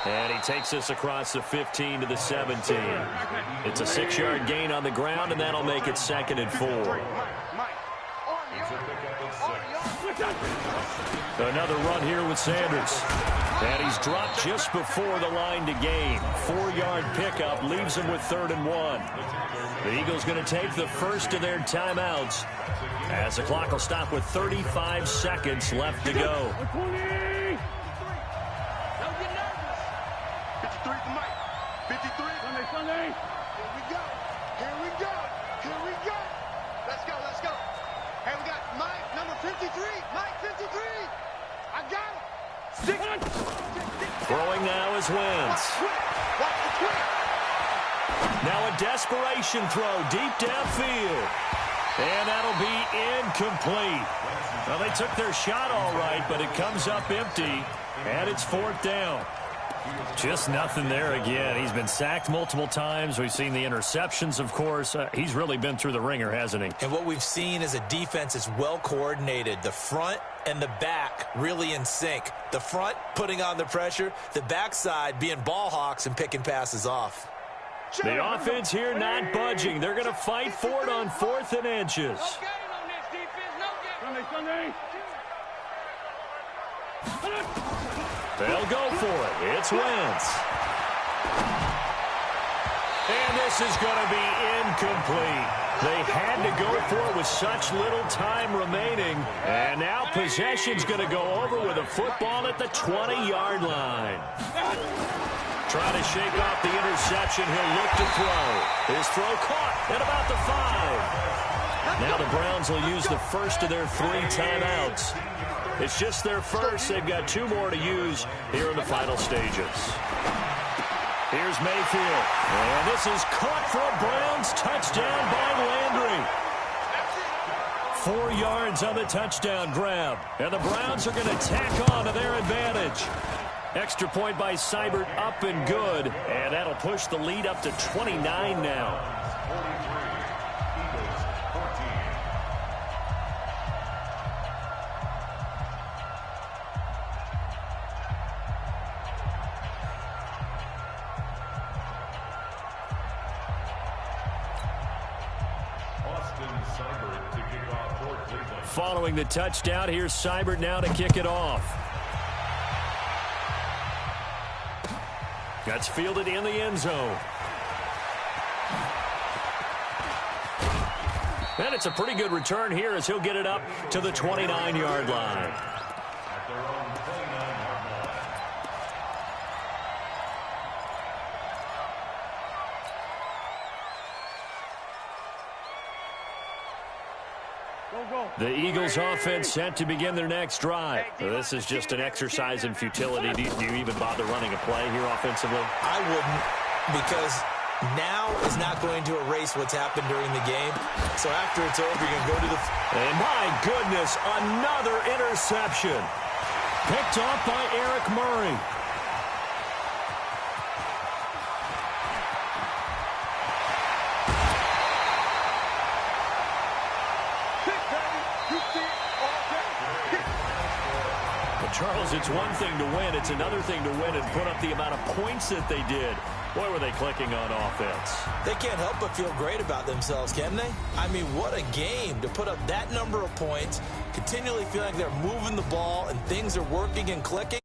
And he takes us across the 15 to the 17. It's a 6-yard gain on the ground, and that'll make it 2nd and 4. Another run here with Sanders. And he's dropped just before the line to gain. 4-yard pickup leaves him with 3rd and 1. The Eagles going to take the first of their timeouts as the clock will stop with 35 seconds left to go. 53. Sunday. Here we go. Let's go. Hey, we got Mike, number 53. Mike, 53. I got him. Throwing now is Wentz. Watch the twist. Now a desperation throw deep downfield. And that'll be incomplete. Well, they took their shot all right, but it comes up empty, and it's 4th down. Just nothing there again. He's been sacked multiple times. We've seen the interceptions, of course. He's really been through the ringer, hasn't he? And what we've seen is a defense is well coordinated. The front and the back really in sync. The front putting on the pressure, the backside being ball hawks and picking passes off. The offense here not budging. They're going to fight for it on 4th and inches. They'll go for it. It's Wentz. And this is going to be incomplete. They had to go for it with such little time remaining. And now possession's going to go over with a football at the 20-yard line. Trying to shake off the interception. He'll look to throw. His throw caught at about the 5. Now the Browns will use the first of their 3 timeouts. It's just their first. They've got 2 more to use here in the final stages. Here's Mayfield. And this is caught for a Browns touchdown by Landry. 4 yards on the touchdown grab. And the Browns are going to tack on to their advantage. Extra point by Seibert up and good. And that'll push the lead up to 29 now. Following the touchdown, here's Seibert now to kick it off. That's fielded in the end zone. And it's a pretty good return here as he'll get it up to the 29-yard line. The Eagles offense set to begin their next drive. This is just an exercise in futility. Do you even bother running a play here offensively? I wouldn't, because now is not going to erase what's happened during the game. So after it's over, you're going to go to the... And my goodness, another interception. Picked off by Eric Murray. Charles, it's one thing to win. It's another thing to win and put up the amount of points that they did. Boy, were they clicking on offense. They can't help but feel great about themselves, can they? I mean, what a game to put up that number of points, continually feeling like they're moving the ball and things are working and clicking.